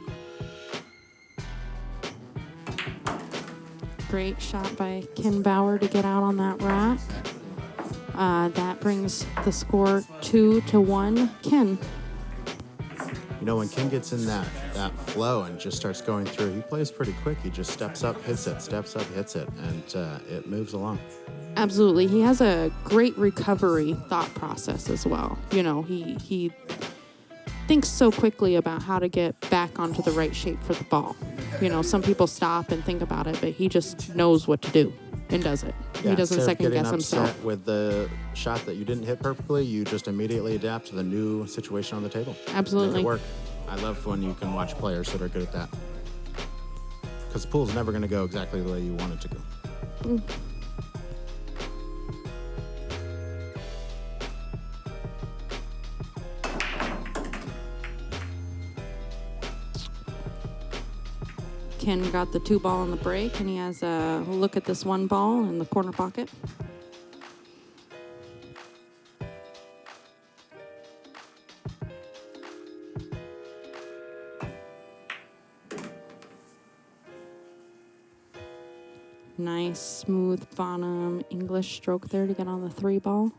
Great shot by Ken Bauer to get out on that rack. That brings the score 2-1. Ken. when Ken gets in that flow and just starts going through, he plays pretty quick. He just steps up, hits it, steps up, hits it, and it moves along. Absolutely. He has a great recovery thought process as well. He thinks so quickly about how to get back onto the right shape for the ball. Some people stop and think about it, but he just knows what to do and does it. Yeah, he doesn't instead of second getting guess himself. upset with the shot that you didn't hit perfectly, you just immediately adapt to the new situation on the table. Absolutely. Make it work. I love when you can watch players that are good at that. Because the pool's never going to go exactly the way you want it to go. Ken got the 2 ball on the break, and he has a look at this 1 ball in the corner pocket. Nice smooth bottom English stroke there to get on the 3 ball.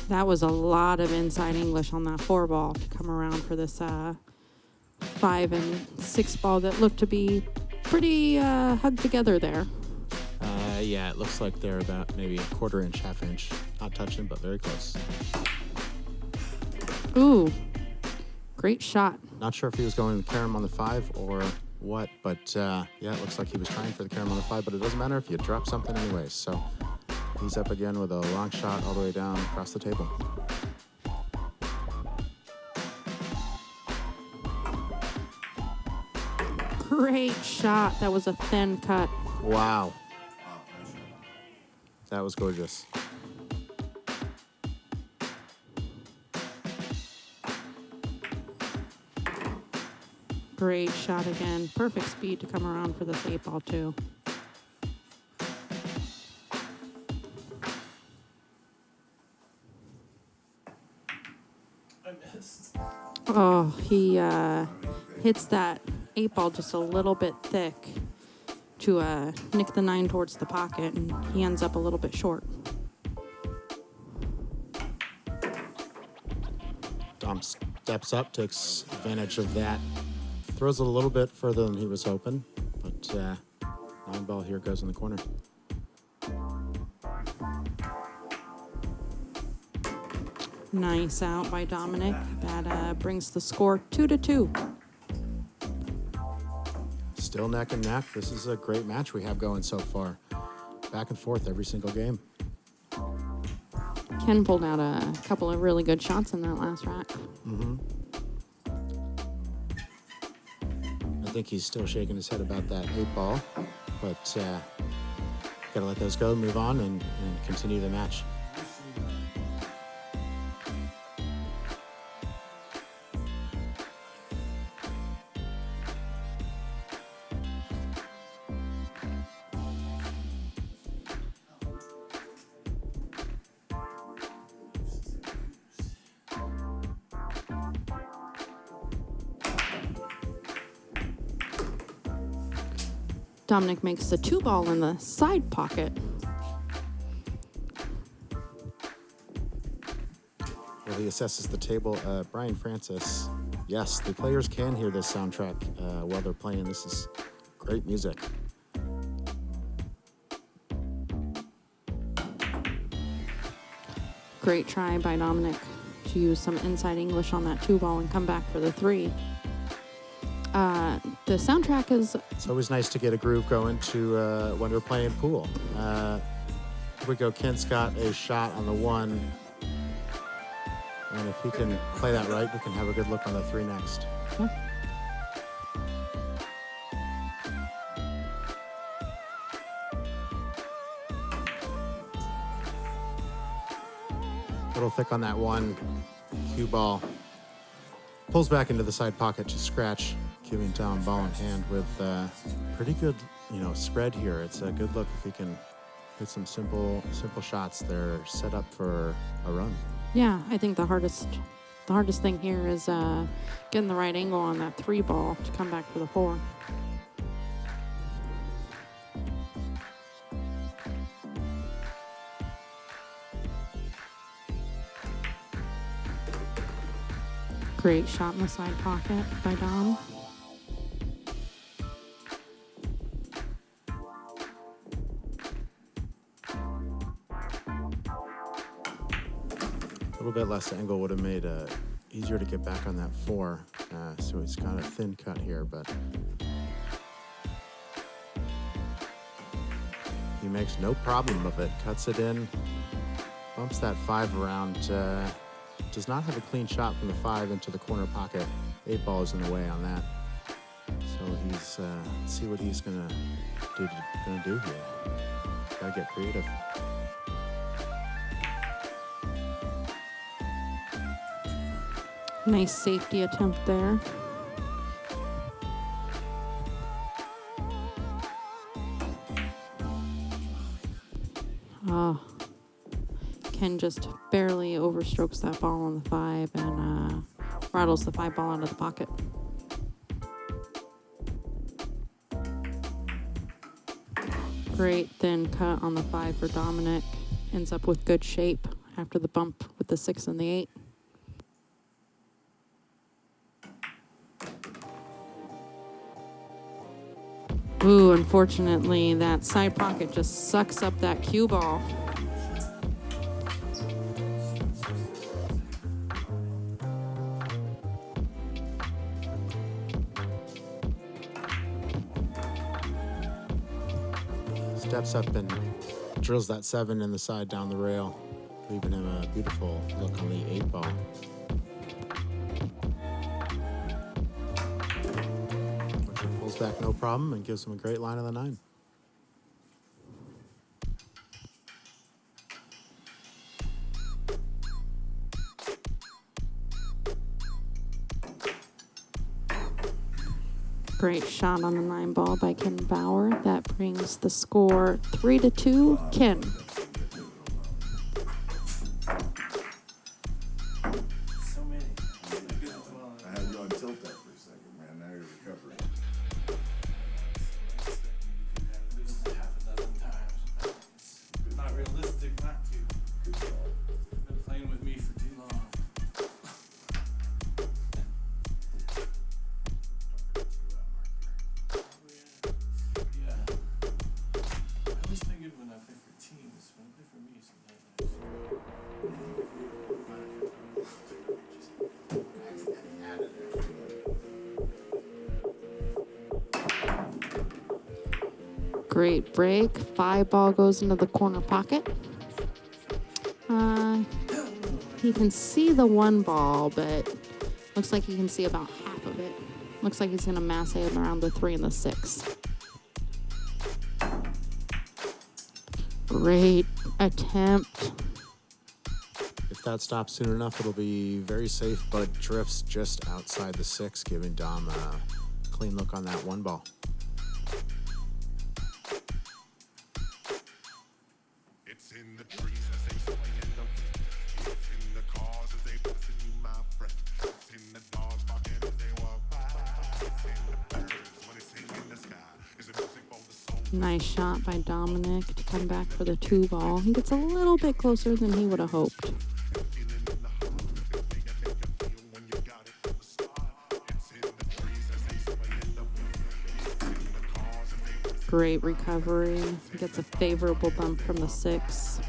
That was a lot of inside English on that 4 ball to come around for this 5 and 6 ball that looked to be pretty hugged together there. Yeah, it looks like they're about maybe a 1/4 inch, 1/2 inch. Not touching, but very close. Ooh, great shot. Not sure if he was going to carom on the 5 or what, but yeah, it looks like he was trying for the carom on the 5, but it doesn't matter if you drop something anyways. So he's up again with a long shot all the way down across the table. Great shot. That was a thin cut. Wow. That was gorgeous. Great shot again. Perfect speed to come around for this 8 ball too. Oh, he hits that 8 ball just a little bit thick to nick the 9 towards the pocket, and he ends up a little bit short. Dom steps up, takes advantage of that. Throws it a little bit further than he was hoping, but 9 ball here goes in the corner. Nice out by Dominic. That brings the score 2-2. Still neck and neck. This is a great match we have going so far. Back and forth every single game. Ken pulled out a couple of really good shots in that last rack. I think he's still shaking his head about that 8 ball, but gotta let those go, move on, and continue the match. Dominic makes the 2 ball in the side pocket. Well, he assesses the table. Brian Francis. Yes, the players can hear this soundtrack while they're playing. This is great music. Great try by Dominic to use some inside English on that 2 ball and come back for the 3. The soundtrack is... It's always nice to get a groove going to when we're playing pool. Here we go. Kent's got a shot on the 1. And if he can play that right, we can have a good look on the 3 next. Yeah. A little thick on that 1 cue ball. Pulls back into the side pocket to scratch. Cueing down, ball in hand with pretty good, spread here. It's a good look if he can hit some simple shots. They're set up for a run. Yeah, I think the hardest thing here is getting the right angle on that 3 ball to come back for the 4. Great shot in the side pocket by Dom. A little bit less angle would have made easier to get back on that 4. So he's got a thin cut here, but he makes no problem of it. Cuts it in, bumps that 5 around. Does not have a clean shot from the 5 into the corner pocket. 8 ball is in the way on that. So he's let's see what he's gonna do here. Gotta get creative. Nice safety attempt there. Oh, Ken just barely overstrokes that ball on the 5 and rattles the 5 ball out of the pocket. Great thin cut on the 5 for Dominic. Ends up with good shape after the bump with the 6 and the 8. Ooh, unfortunately, that side pocket just sucks up that cue ball. Steps up and drills that 7 in the side down the rail, leaving him a beautiful look on the 8 ball. Which he pulls back no problem and gives him a great line of the 9. Great shot on the 9 ball by Ken Bauer. That brings the score 3-2, Ken. So many. I had you on tilt there for a second, man. Now you're recovering. Not realistic not to. Been playing with me for too long. Yeah. I always figured when I play for teams, when I play for me, sometimes Great break. 5 ball goes into the corner pocket. He can see the 1 ball, but looks like he can see about half of it. Looks like he's going to mass it around the 3 and the 6. Great attempt. If that stops soon enough, it'll be very safe, but drifts just outside the 6, giving Dom a clean look on that 1 ball. It's in the trees as they sway in the wind. It's in the cars as they passing you, my friend. It's in the dogs barking as they walk by. It's in the birds when they sing in the sky. It's the music for the soul. Nice shot by Dominic to come back for the 2 ball. He gets a little bit closer than he would have hoped. Great recovery. He gets a favorable bump from the 6.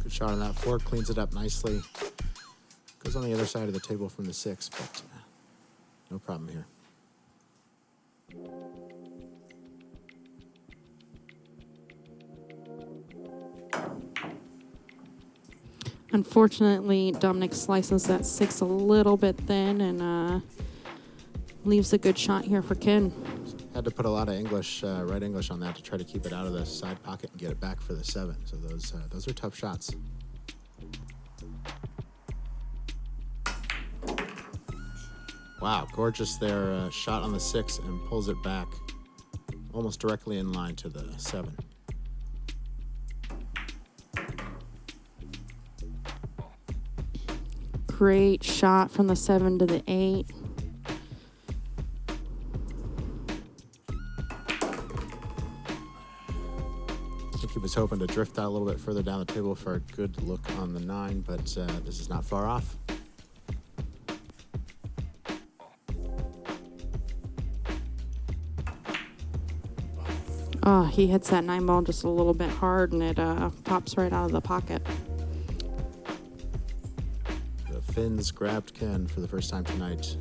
Good shot on that 4, cleans it up nicely. Goes on the other side of the table from the 6, but no problem here. Unfortunately, Dominic slices that 6 a little bit thin and leaves a good shot here for Ken. Had to put a lot of English, right English on that to try to keep it out of the side pocket and get it back for the 7. So those are tough shots. Wow, gorgeous there. Shot on the 6 and pulls it back almost directly in line to the 7. Great shot from the 7 to the 8. I think he was hoping to drift that a little bit further down the table for a good look on the 9, but this is not far off. Oh, he hits that 9 ball just a little bit hard and it pops right out of the pocket. The Finns grabbed Ken for the first time tonight.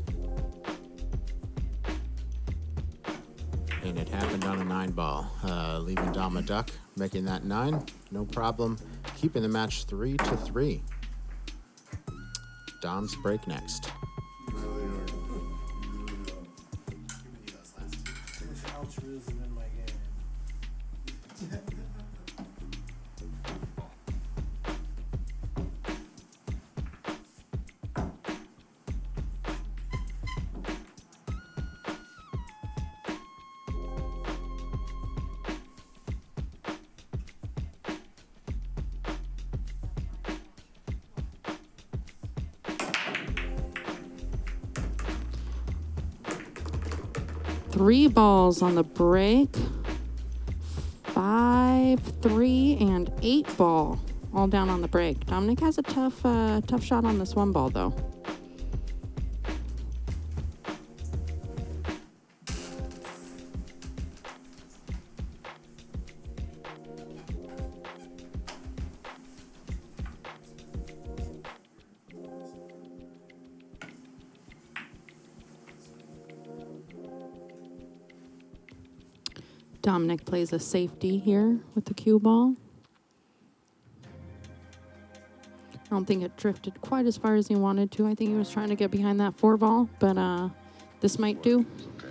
And it happened on a 9 ball, leaving Dom a duck, making that 9, no problem, keeping the match 3-3. Dom's break next. Three balls on the break. 5, 3, and 8 ball, all down on the break. Dominic has a tough shot on this 1 ball though. Dominic plays a safety here with the cue ball. I don't think it drifted quite as far as he wanted to. I think he was trying to get behind that 4 ball, but this might do. Okay.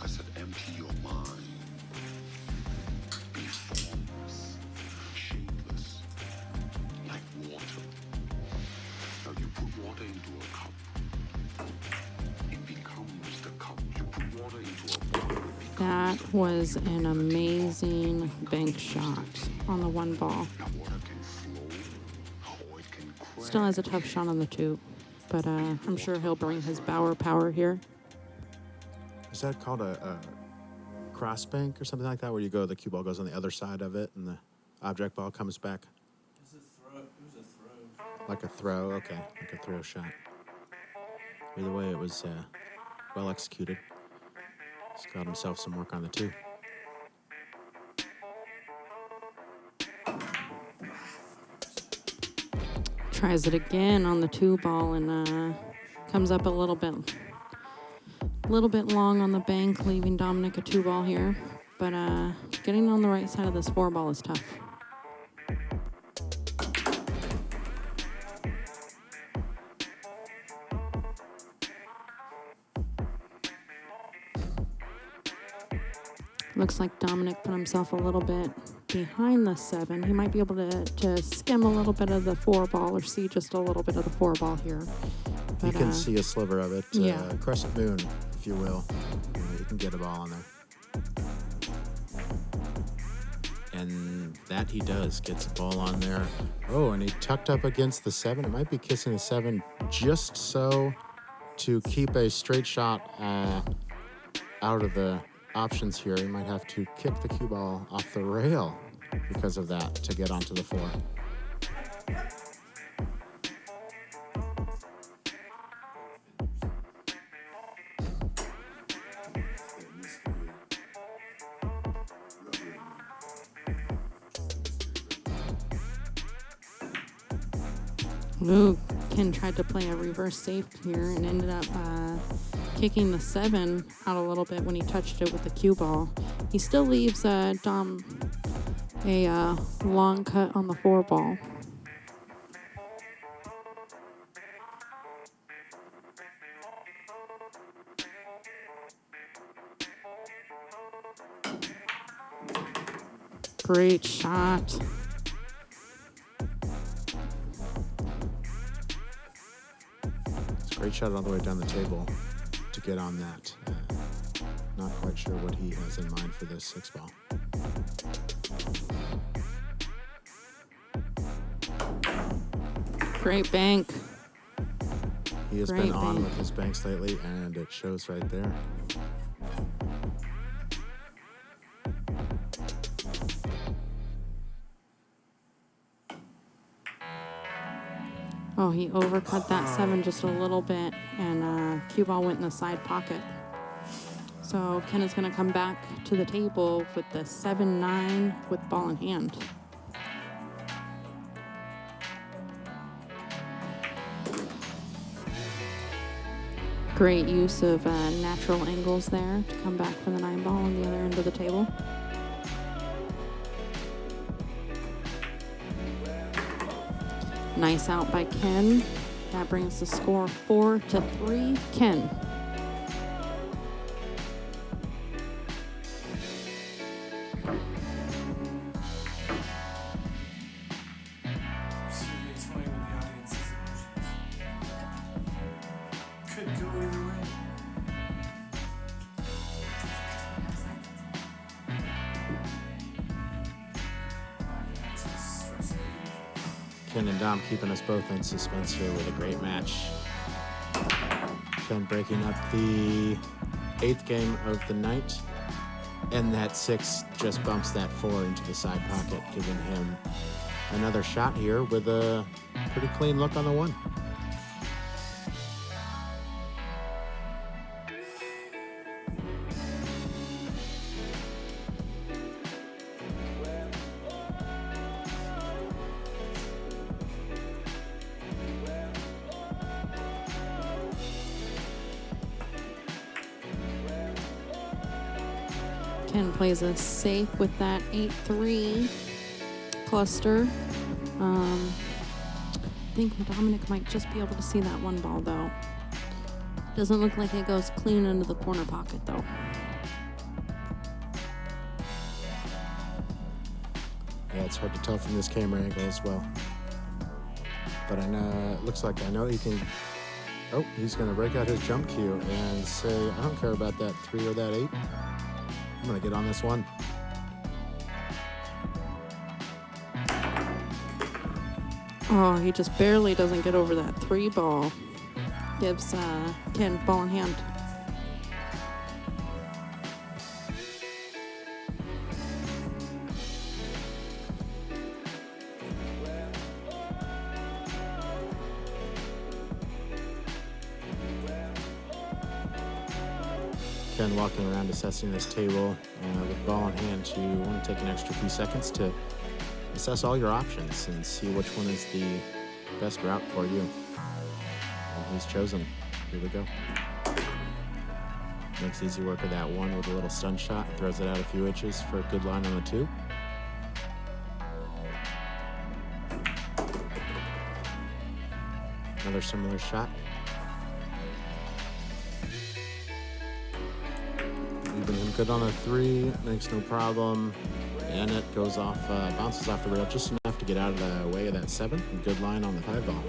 I said empty your mind. Be formless, shapeless, like water. Now you put water into a cup. It becomes the cup. You put water into a bottle. That was an amazing bank shot on the 1 ball. Now water can flow, or it can crack. Still has a tough shot on the 2, but I'm sure he'll bring his Bauer power here. Is that called a cross bank or something like that, where you go, the cue ball goes on the other side of it and the object ball comes back? It was a throw. Like a throw, okay, like a throw shot. Either way, it was well executed. He's got himself some work on the 2. Tries it again on the 2 ball and comes up a little bit long on the bank, leaving Dominic a 2 ball here. But getting on the right side of this 4 ball is tough. Looks like Dominic put himself a little bit behind the 7. He might be able to skim a little bit of the 4 ball or see just a little bit of the 4 ball here. But, You can see a sliver of it, yeah. crescent moon, if you will. You can get a ball on there. And that he does, gets a ball on there. Oh, and he tucked up against the 7. It might be kissing the 7 just so to keep a straight shot out of the options here. He might have to kick the cue ball off the rail because of that to get onto the 4. Ooh, Ken tried to play a reverse safe here and ended up kicking the 7 out a little bit when he touched it with the cue ball. He still leaves Dom A long cut on the 4 ball. Great shot. It's a great shot all the way down the table to get on that. Not quite sure what he has in mind for this 6 ball. Great bank. He has Great been on bank. with his banks lately, and it shows right there. Oh, he overcut that 7 just a little bit, and cue ball went in the side pocket. So Ken is going to come back to the table with the 7-9 with ball in hand. Great use of natural angles there to come back for the 9 ball on the other end of the table. Nice out by Ken. That brings the score 4-3, Ken. Could go either way. Ken and Dom keeping us both in suspense here with a great match. Ken breaking up the 8th game of the night, and that 6 just bumps that 4 into the side pocket, giving him another shot here with a pretty clean look on the 1. Ken plays us safe with that 8-3 cluster. I think Dominic might just be able to see that 1 ball though. Doesn't look like it goes clean into the corner pocket though. Yeah, it's hard to tell from this camera angle as well. But I know, it looks like I know he can. Oh, he's going to break out his jump cue and say, I don't care about that 3 or that 8. I'm going to get on this 1. Oh, he just barely doesn't get over that 3 ball. Gives Ken ball in hand. Ken walking around assessing this table with ball in hand. You want to take an extra few seconds to assess all your options and see which one is the best route for you. And he's chosen. Here we go. Makes easy work of that 1 with a little stun shot. Throws it out a few inches for a good line on the 2. Another similar shot. Leaving him good on a 3, makes no problem. And it goes off, bounces off the rail just enough to get out of the way of that 7. Good line on the 5 ball.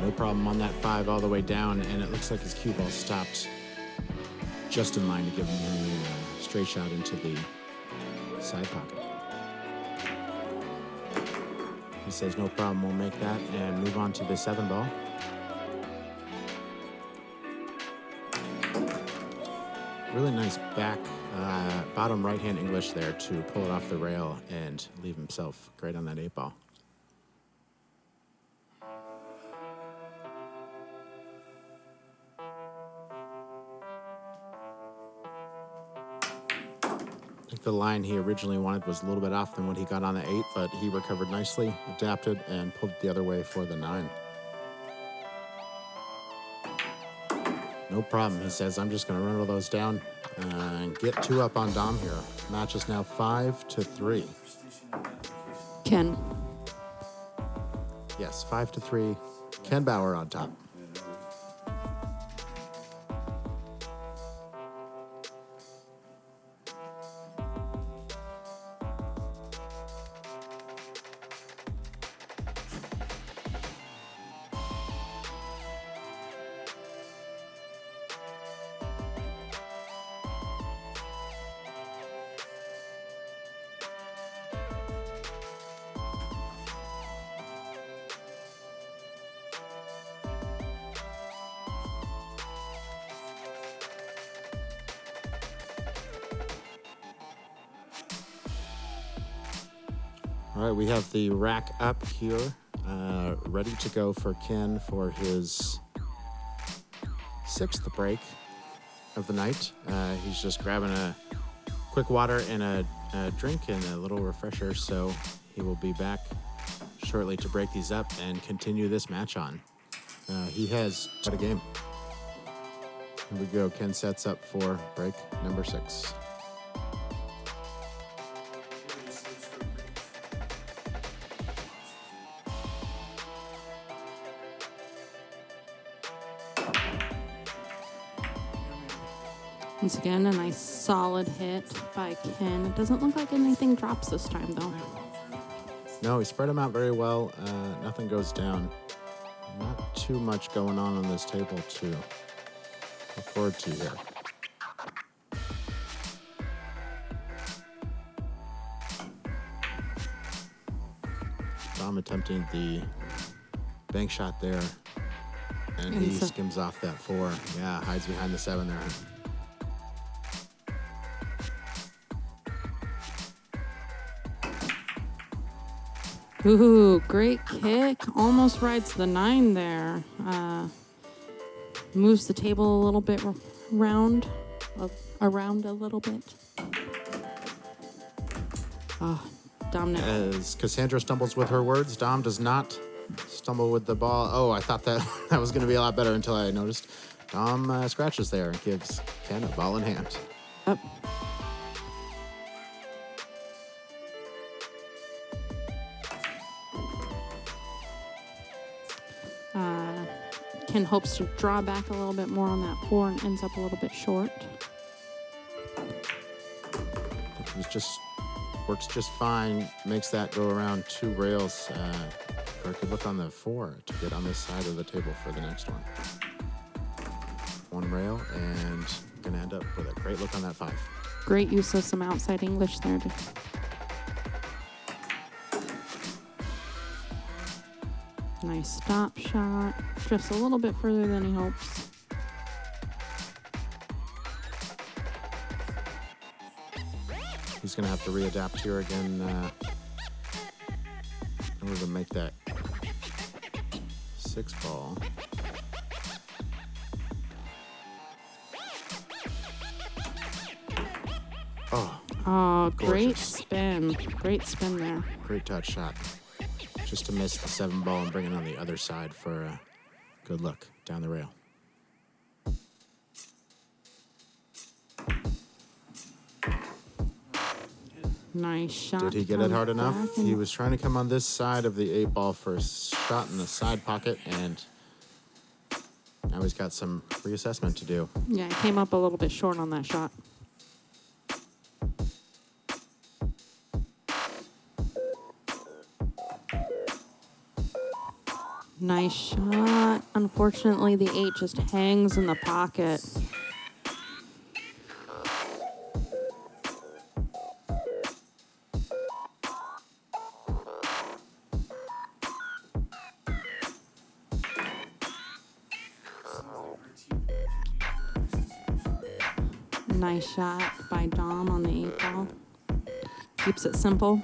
No problem on that 5 all the way down, and it looks like his cue ball stopped just in line to give him a straight shot into the side pocket. He says no problem, we'll make that and move on to the 7 ball. Really nice back, bottom right-hand English there to pull it off the rail and leave himself great on that 8 ball. I think the line he originally wanted was a little bit off than what he got on the 8, but he recovered nicely, adapted, and pulled it the other way for the 9. No problem. He says, I'm just going to run all those down and get 2 up on Dom here. Match is now 5-3. Ken. Yes, 5-3. Ken Bauer on top. All right, we have the rack up here, ready to go for Ken for his 6th break of the night. He's just grabbing a quick water and a drink and a little refresher, so he will be back shortly to break these up and continue this match on. He has got a game. Here we go. Ken sets up for break number 6. Once again, a nice solid hit by Ken. It doesn't look like anything drops this time, though. No, he spread them out very well. Nothing goes down. Not too much going on this table to look forward to here. Dom attempting the bank shot there, and he skims off that 4. Yeah, hides behind the 7 there. Ooh, great kick. Almost rides the 9 there. Moves the table a little bit around a little bit. Dominic. As Cassandra stumbles with her words, Dom does not stumble with the ball. Oh, I thought that was going to be a lot better until I noticed. Dom scratches there and gives Ken a ball in hand. Yep. Ken hopes to draw back a little bit more on that 4 and ends up a little bit short. It works just fine. Makes that go around 2 rails. Or I could look on the 4 to get on this side of the table for the next one. 1 rail and gonna end up with a great look on that 5. Great use of some outside English there. Nice stop shot. Just a little bit further than he hopes. He's going to have to readapt here again in order to make that 6 ball. Oh, great gorgeous. spin. Great spin there. Great touch shot. Just to miss the 7 ball and bring it on the other side for a good look down the rail. Nice shot. Did he get it hard enough? He was trying to come on this side of the 8 ball for a shot in the side pocket, and now he's got some reassessment to do. Yeah, he came up a little bit short on that shot. Nice shot. Unfortunately, the 8 just hangs in the pocket. Nice shot by Dom on the 8 ball. Keeps it simple.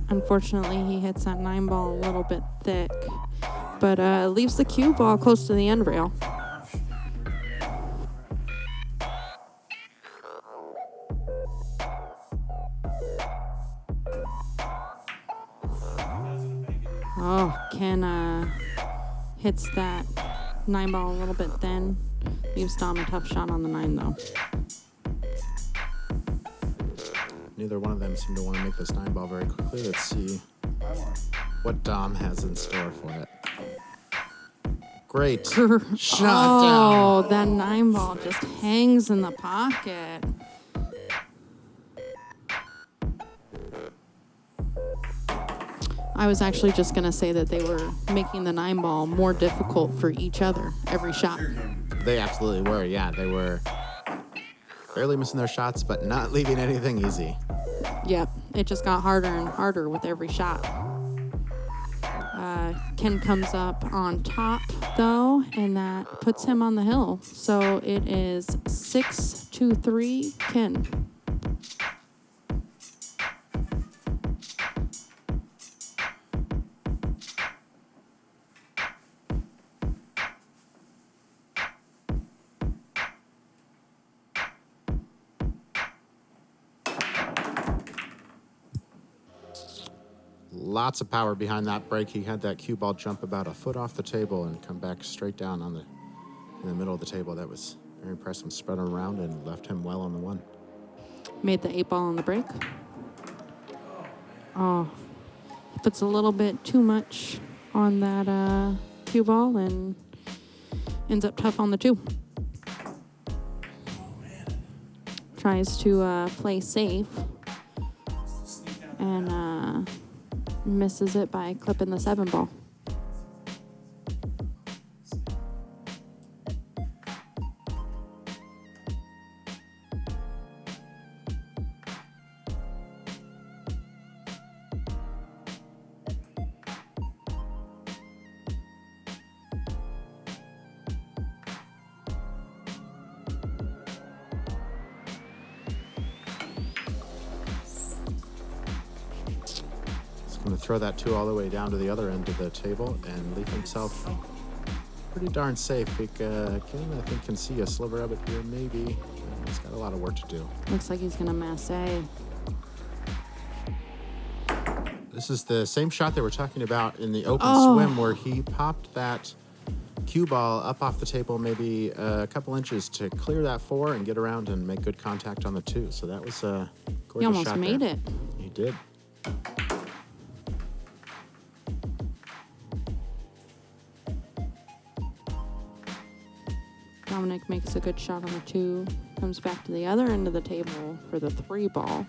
Unfortunately, he hits that 9 ball a little bit thick, but leaves the cue ball close to the end rail. Oh, Ken hits that 9 ball a little bit thin. Leaves Dom a tough shot on the 9, though. Neither one of them seem to want to make this 9 ball very quickly. Let's see what Dom has in store for it. Great shot down. Oh, that 9 ball just hangs in the pocket. I was actually just going to say that they were making the 9 ball more difficult for each other every shot. They absolutely were, yeah. They were barely missing their shots, but not leaving anything easy. Yep, it just got harder and harder with every shot. Ken comes up on top, though, and that puts him on the hill. So it is 6-3, Ken. Lots of power behind that break. He had that cue ball jump about a foot off the table and come back straight down in the middle of the table. That was very impressive. Spread him around and left him well on the 1. Made the 8 ball on the break. Oh, he puts a little bit too much on that cue ball and ends up tough on the 2. Tries to play safe and misses it by clipping the 7 ball. Going to throw that 2 all the way down to the other end of the table and leave himself pretty darn safe. Ken, I think, can see a sliver of it here, maybe. He's got a lot of work to do. Looks like he's going to masse. This is the same shot that we're talking about in the open swim, where he popped that cue ball up off the table maybe a couple inches to clear that 4 and get around and make good contact on the 2. So that was a gorgeous shot. He almost made there. it. He did. Dominic makes a good shot on the 2. Comes back to the other end of the table for the 3 ball.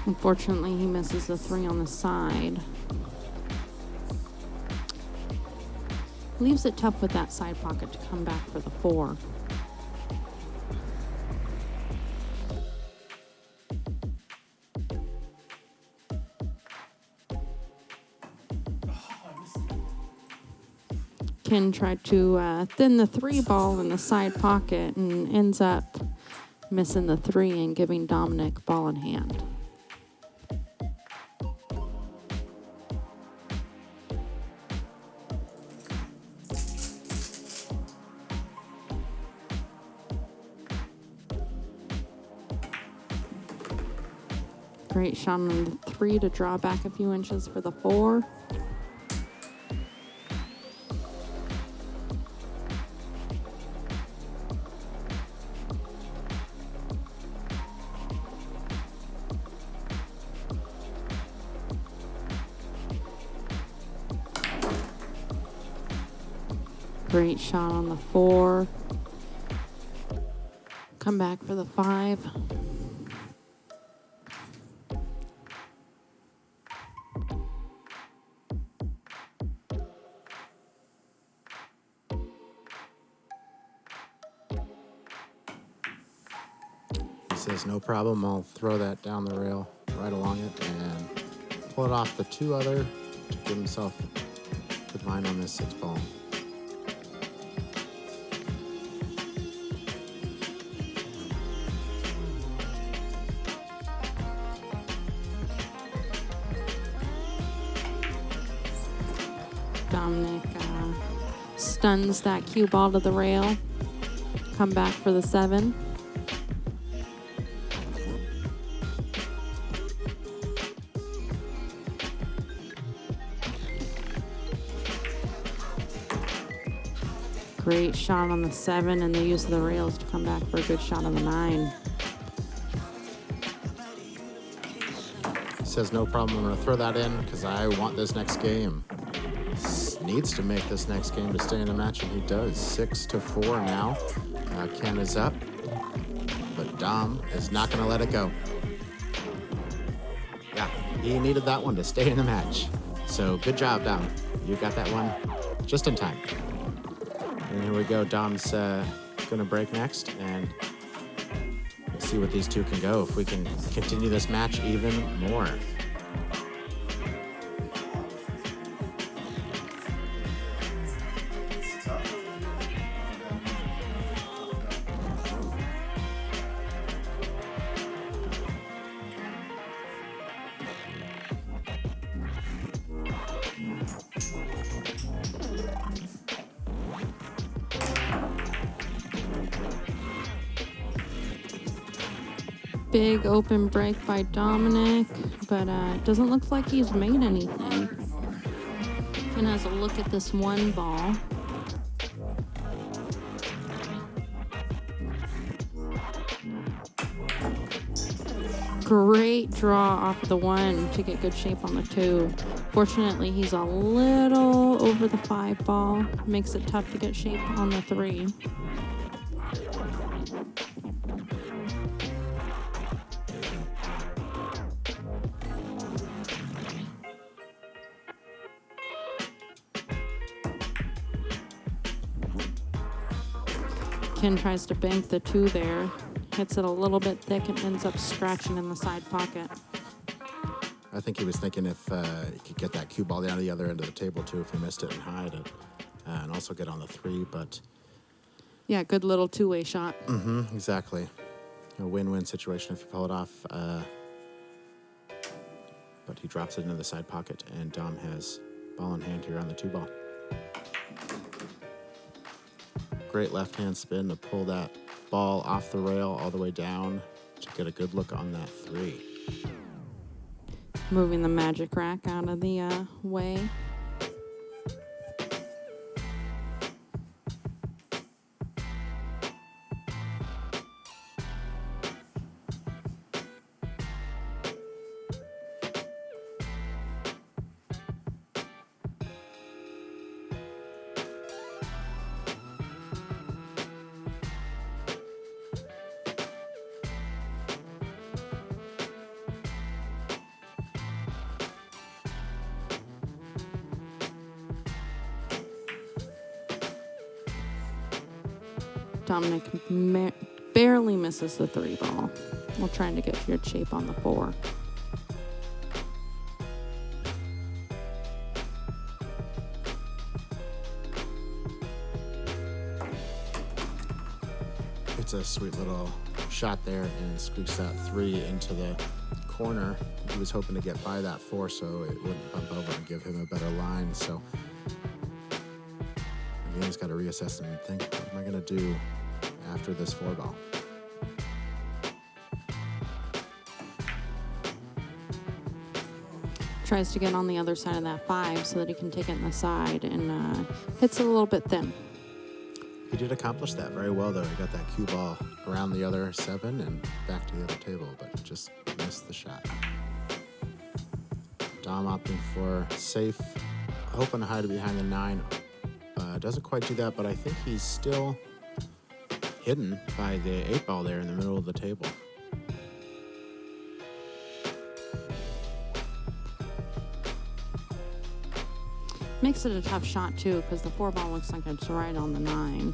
Unfortunately, he misses the 3 on the side. Leaves it tough with that side pocket to come back for the 4. Ken tried to thin the 3 ball in the side pocket and ends up missing the 3 and giving Dominic ball in hand. Great shot on the 3 to draw back a few inches for the 4. Great shot on the 4. Come back for the 5. Says no problem, I'll throw that down the rail right along it and pull it off the 2 other to give himself good line on this 6 ball. Dominic stuns that cue ball to the rail. Come back for the 7. Great shot on the 7 and the use of the rails to come back for a good shot on the 9. He says, no problem, I'm going to throw that in because I want this next game. Needs to make this next game to stay in the match, and he does. 6-4 now. Ken is up, but Dom is not going to let it go. Yeah, he needed that one to stay in the match. So good job, Dom. You got that one just in time. And here we go. Dom's going to break next, and we'll see what these two can go, if we can continue this match even more. Big open break by Dominic, but it doesn't look like he's made anything. Ken has a look at this 1 ball. Great draw off the 1 to get good shape on the 2. Fortunately, he's a little over the 5 ball. Makes it tough to get shape on the 3. Ken tries to bank the 2 there. Hits it a little bit thick and ends up scratching in the side pocket. I think he was thinking if he could get that cue ball down to the other end of the table, too, if he missed it and hide it. And also get on the 3, but... Yeah, good little 2-way shot. Mm-hmm, exactly. A win-win situation if you pull it off. But he drops it into the side pocket, and Dom has ball in hand here on the 2 ball. Great left-hand spin to pull that ball off the rail all the way down to get a good look on that 3. Moving the magic rack out of the way. Dominic barely misses the 3 ball. We're trying to get good shape on the 4. It's a sweet little shot there and squeaks that 3 into the corner. He was hoping to get by that 4 so it wouldn't bump over and give him a better line. So again, he's got to reassess and think, what am I going to do after this 4 ball? Tries to get on the other side of that 5 so that he can take it in the side, and hits it a little bit thin. He did accomplish that very well, though. He got that cue ball around the other 7 and back to the other table, but just missed the shot. Dom opting for safe, hoping to hide behind the 9. Doesn't quite do that, but I think he's still hidden by the 8 ball there in the middle of the table. Makes it a tough shot, too, because the 4 ball looks like it's right on the 9.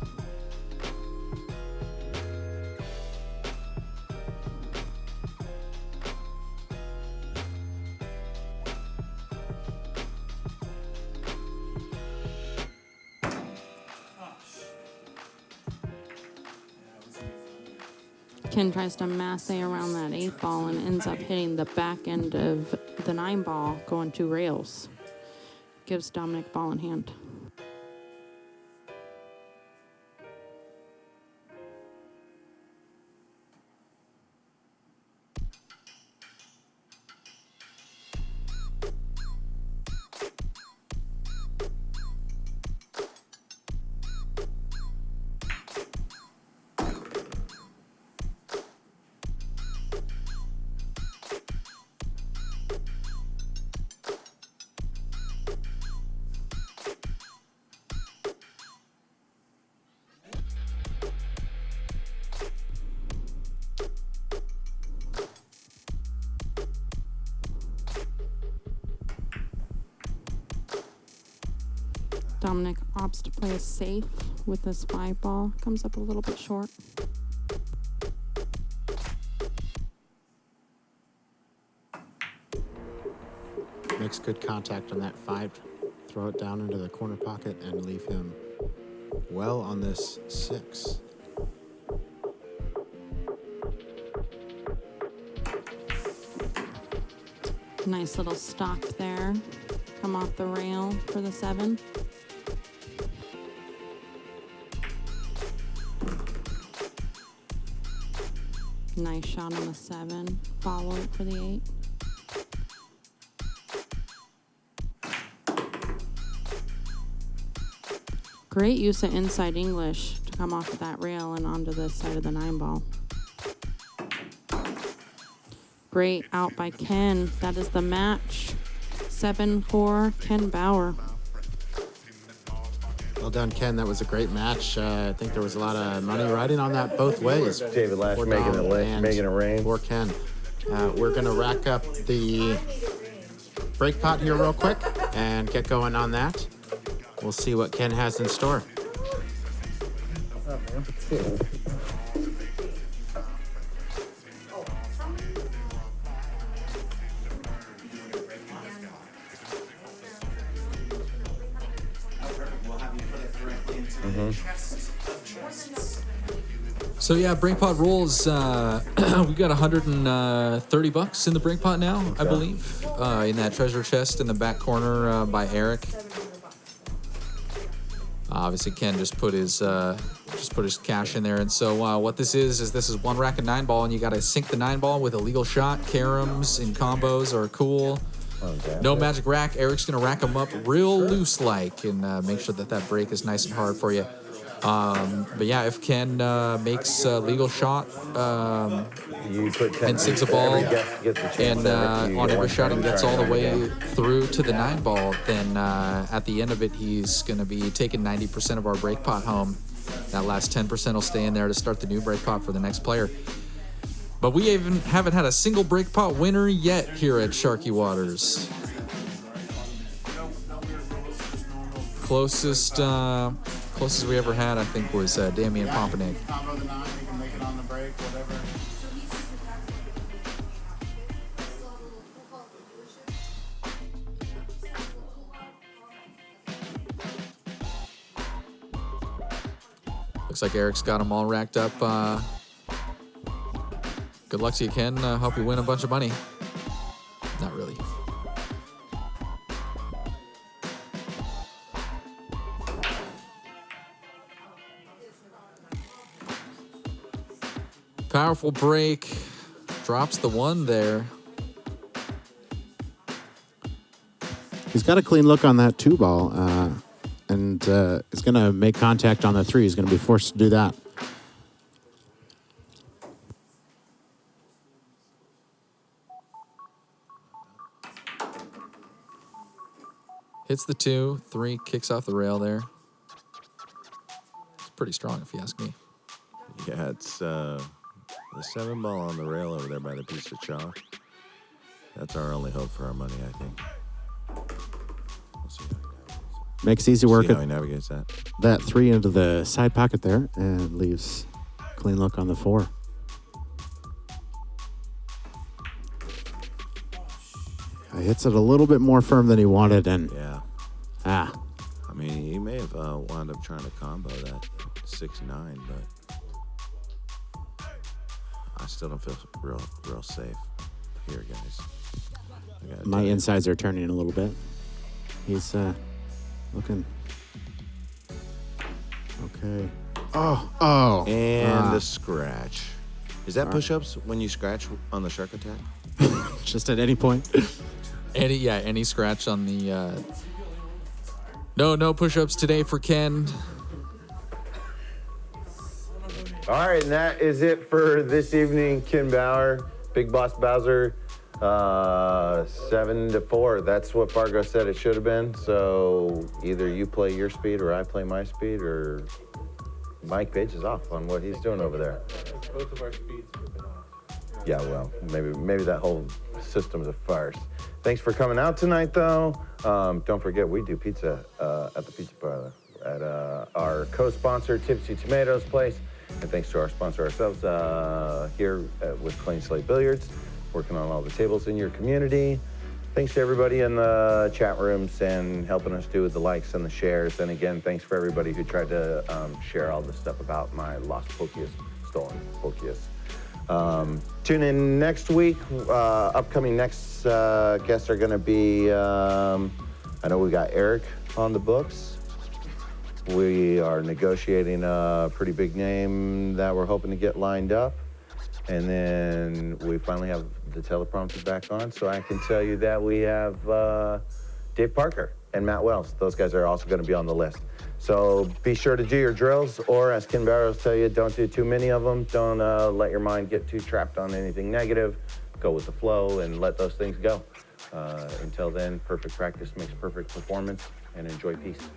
Ken tries to masse around that 8 ball and ends up hitting the back end of the 9 ball, going 2 rails. gives Dominic ball in hand. Dominic opts to play it safe with this 5 ball. Comes up a little bit short. Makes good contact on that 5. Throw it down into the corner pocket and leave him well on this 6. Nice little stop there. Come off the rail for the 7. Nice shot on the 7. Follow it for the 8. Great use of inside English to come off of that rail and onto the side of the 9 ball. Great out by Ken. That is the match. 7-4, Ken Bauer. Well done, Ken. That was a great match. I think there was a lot of money riding on that both ways. David Lash For making Dom and it rain. For Ken. We're going to rack up the break pot here real quick and get going on that. We'll see what Ken has in store. So yeah, break pot rolls. We got $130 in the break pot now, I believe, in that treasure chest in the back corner by Eric. Obviously, Ken just put his cash in there, and so what this is this is one rack of 9 ball, and you got to sink the 9 ball with a legal shot. Caroms and combos are cool. Okay. No magic rack. Eric's gonna rack them up real loose like, and make sure that break is nice and hard for you. But yeah, if Ken makes a legal shot You put 10 and sinks a for ball, every guest gets a chance and at it. You on get every one shot he time gets to all the try it way again. through to the 9 ball, then at the end of it, he's going to be taking 90% of our break pot home. That last 10% will stay in there to start the new break pot for the next player. But we haven't had a single break pot winner yet here at Sharky Waters. Closest we ever had, I think, was Damian Pompanay. Combo the 9, you can make it on the break, whatever. Looks like Eric's got them all racked up. Good luck to you, Ken. Hope you win a bunch of money. Not really. Powerful break. Drops the 1 there. He's got a clean look on that 2 ball, and is going to make contact on the 3. He's going to be forced to do that. Hits the 2, 3 kicks off the rail there. It's pretty strong, if you ask me. Yeah, it's the 7 ball on the rail over there by the piece of chalk. That's our only hope for our money, I think. We'll see how he navigates it. Makes easy work See how he at navigates that. that 3 into the side pocket there and leaves clean look on the 4. Hits it a little bit more firm than he wanted, and Yeah. ah, I mean, he may have wound up trying to combo that 6-9, but I still don't feel real safe here, guys. I gotta my tell you. insides are turning a little bit. He's looking okay. Oh. And the scratch. Is that push-ups when you scratch on the shark attack? Just at any point. Any scratch on the. No push-ups today for Ken. All right, and that is it for this evening. Ken Bauer, Big Boss Bowser, 7-4. That's what Fargo said it should have been. So either you play your speed or I play my speed, or Mike Page is off on what he's doing over there. Both of our speeds have been off. Yeah, well, maybe that whole system's a farce. Thanks for coming out tonight, though. Don't forget, we do pizza at the Pizza Parlor at our co-sponsor, Tipsy Tomatoes Place. And thanks to our sponsor ourselves here with Clean Slate Billiards, working on all the tables in your community. Thanks to everybody in the chat rooms and helping us do the likes and the shares. And again, thanks for everybody who tried to share all the stuff about my lost Pokius, stolen Pokius. Tune in next week. Upcoming next guests are going to be, I know we got Eric on the books. We are negotiating a pretty big name that we're hoping to get lined up. And then we finally have the teleprompter back on, so I can tell you that we have Dave Parker and Matt Wells. Those guys are also going to be on the list. So be sure to do your drills, or as Ken Barrows tell you, don't do too many of them. Don't let your mind get too trapped on anything negative. Go with the flow and let those things go. Until then, perfect practice makes perfect performance, and enjoy peace.